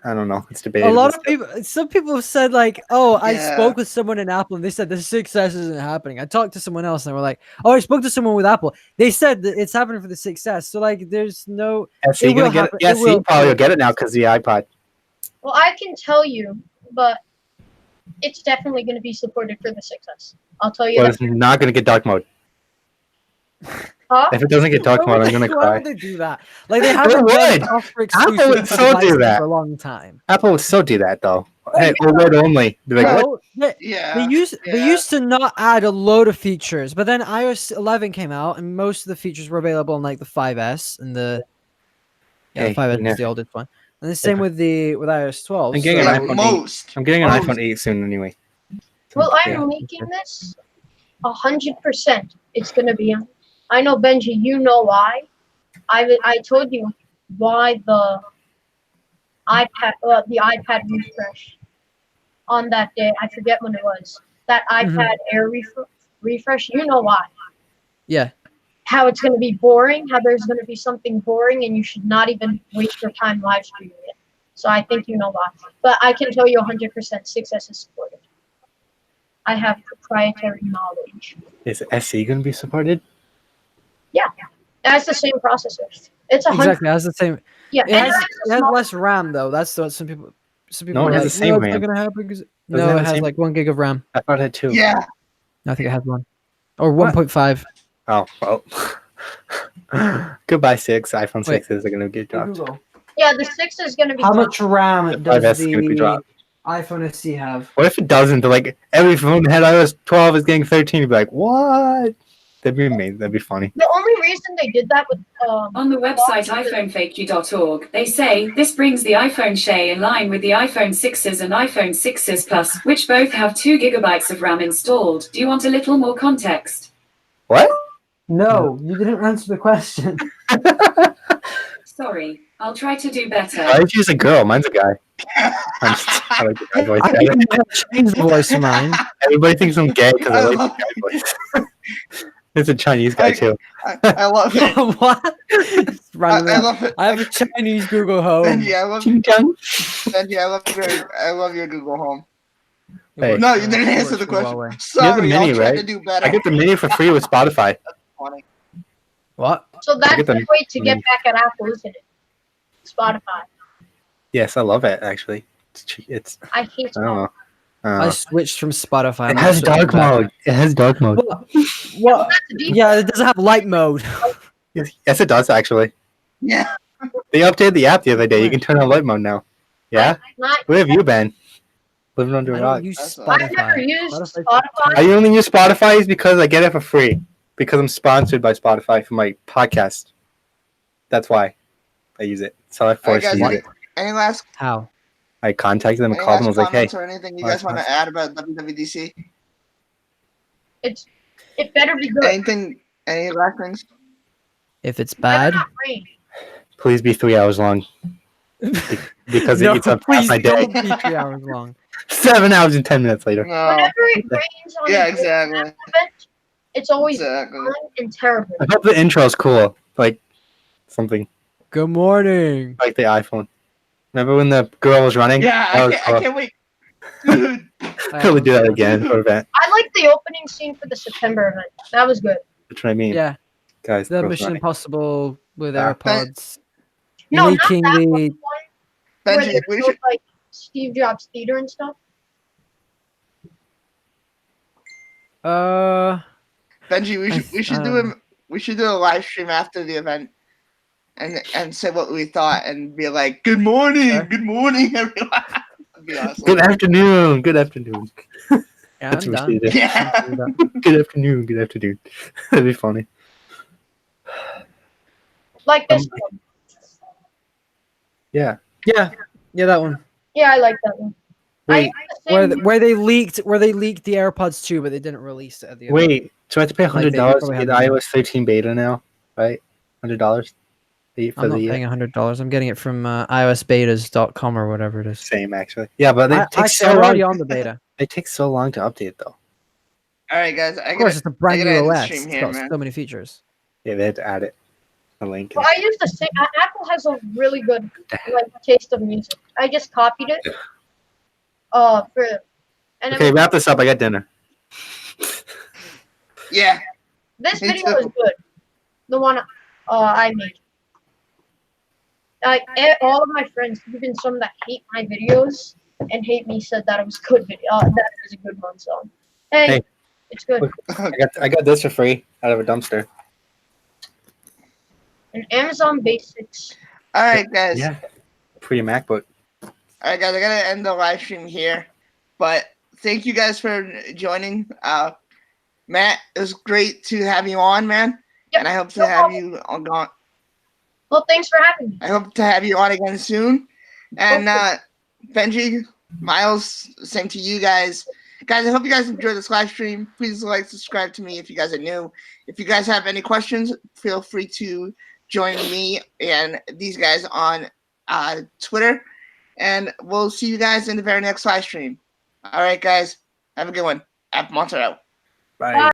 I don't know. It's A debatable. lot of people, some people have said like, "Oh, I Yeah. spoke with someone in Apple and they said the 6S isn't happening." I talked to someone else and they were like, "Oh, I spoke to someone with Apple. They said that it's happening for the 6S." So like, there's no. SE it gonna will get happen- it? Yeah, it see, will- probably will get it now because the iPod. Well, I can tell you, but it's definitely going to be supported for the 6S. I'll tell you Well, that. it's not gonna get dark mode. Huh? If it doesn't get dark Why mode, would I'm gonna they- Why cry. would they do that? Like they They haven't would. done software Apple exclusive would for so do devices that. for a long time. Apple would so do that though. Oh, Hey, OLED only. They're like, what? No, they yeah. they used to not add a load of features, but then iOS 11 came out and most of the features were available on like the 5S and the Hey, the 5S no. is the oldest one. And the same with iOS 12. I'm getting Yeah, an iPhone 8. most. I'm getting an Most. iPhone 8 soon anyway. Well, I'm Yeah. making this 100%. It's going to be. I know, Benji, you know why. I told you why the iPad refresh on that day. I forget when it was. That iPad Air refresh. You know why. Yeah. How it's going to be boring. How there's going to be something boring, and you should not even waste your time live streaming it. So I think you know why. But I can tell you 100% 6S is supported. I have proprietary knowledge. Is SE gonna be supported? It has the same processor. It's 100. Exactly. It has the same. Yeah, It and has, it has it a has small- less RAM though. That's what some people. No, it are has like, the same it's not RAM. gonna happen 'cause-" Doesn't No, have it the has same- like 1 gig of RAM. I thought it had 2. Yeah. I think it has one, or What? 1.5. Oh, well. Goodbye, 6. iPhone Wait. 6s are going to get dropped. Yeah, the 6 is going to be. How much RAM The does 5S is gonna be the dropped. iPhone SE have? What if it doesn't? They're like, every phone that had iOS 12 is getting 13. You'd be like, what? That'd be amazing. That'd be funny. The only reason they did that with On the website iPhoneFakeU.org, they say this brings the iPhone Share in line with the iPhone 6s and iPhone 6s Plus, which both have 2 gigabytes of RAM installed. Do you want a little more context? What? No, you didn't answer the question. Sorry, I'll try to do better. Why did you use a girl? Mine's a guy. I like the guy voice. I didn't change the voice of mine. Everybody thinks I'm gay because I I like love the guy voice. It's a Chinese guy too. I love it. What? Just random. I love it. I have a Chinese Google Home. Benji, I love Ching chong. Benji, I love your Google Home. Hey. No, you didn't answer the question. You have the Sorry, mini, I'll try right? to do better. I get the mini for free with Spotify. Funny. What? so that's get the them. way to get back at Apple, isn't it? Spotify. Yes, I love it actually. It's I hate I don't Spotify. know. I switched from Spotify. It has dark mode. It has dark mode. What? That's the default. Yeah, it doesn't have light mode. Yes, it does actually. Yeah. They updated the app the other day. You can turn on light mode now. Yeah. Not, Where have you been? Living under I a rock. don't use That's Spotify. what- I've never used Spotify's Spotify. I only use Spotify is because I get it for free. Because I'm sponsored by Spotify for my podcast. That's why I use it. So I forced guys, to use it. Any last How? I contacted them and any called them. I last was like, hey, comments or anything you last guys want to add about WWDC? It better be good. Anything? Any last things? If it's Better bad, not rain. please be 3 hours long. Because it eats up half please my day. don't be 3 hours long. 7 hours and 10 minutes later. No. Whenever it rains on Yeah, a exactly. event, it's always Exactly. fun and terrible. I hope the intro's cool. Like something Good morning. like the iPhone. Remember when the girl was running? Yeah, That was I cool. can't wait. Dude. Could we do that again for event? I like the opening scene for the September event. That was good. That's what I mean. Yeah, Guys, the girls Mission running. Impossible with Ah. AirPods. No, Leaking not that one. the. Where Benji, they we showed, should. like Steve Jobs Theater and stuff. Benji, we should do um, a we should do a live stream after the event, and say what we thought and be like, "Good morning, Sure. good morning, everyone." That'd be awesome. Good afternoon. Good afternoon. Yeah, That's I'm what done. we should do. Yeah. Good afternoon. Good afternoon. That'd be funny. Like this one. Yeah. Yeah, that one. Yeah, I like that one. I Wait. use the same Where they leaked the AirPods too, but they didn't release it at the end. Wait. So I have to pay Like, they $100 to probably get the have- iOS 13 beta now, right? $100 for I'm not the paying $100. I'm getting it from iOSbetas.com or whatever it is. same actually. Yeah, but I, it takes actually, I'm so already long. on the beta. It takes so long to update though. All right, guys. Of course, it's a brand gotta new end the OS. stream It's here, got man. so many features. Yeah, they had to add it. A link. Well, I use the same. Apple has a really good like taste of music. I just copied it. For and Okay, then wrap this up. I got dinner. Yeah. this me video too. is good. The one I made. Like all of my friends, even some that hate my videos and hate me, said that it was good video. That it was a good one. So hey. It's good. Look. I got this for free out of a dumpster. And Amazon Basics. All right, guys. Yeah. For your MacBook. All right, guys. I gotta end the live stream here, but thank you guys for joining. Matt, it was great to have you on, man. Yep, And I hope to no have problem. you on. Well, thanks for having me. I hope to have you on again soon. And Benji, Miles, same to you guys. Guys, I hope you guys enjoyed this live stream. Please like, subscribe to me if you guys are new. If you guys have any questions, feel free to join me and these guys on Twitter. And we'll see you guys in the very next live stream. All right, guys. Have a good one. At Montreal. Bye.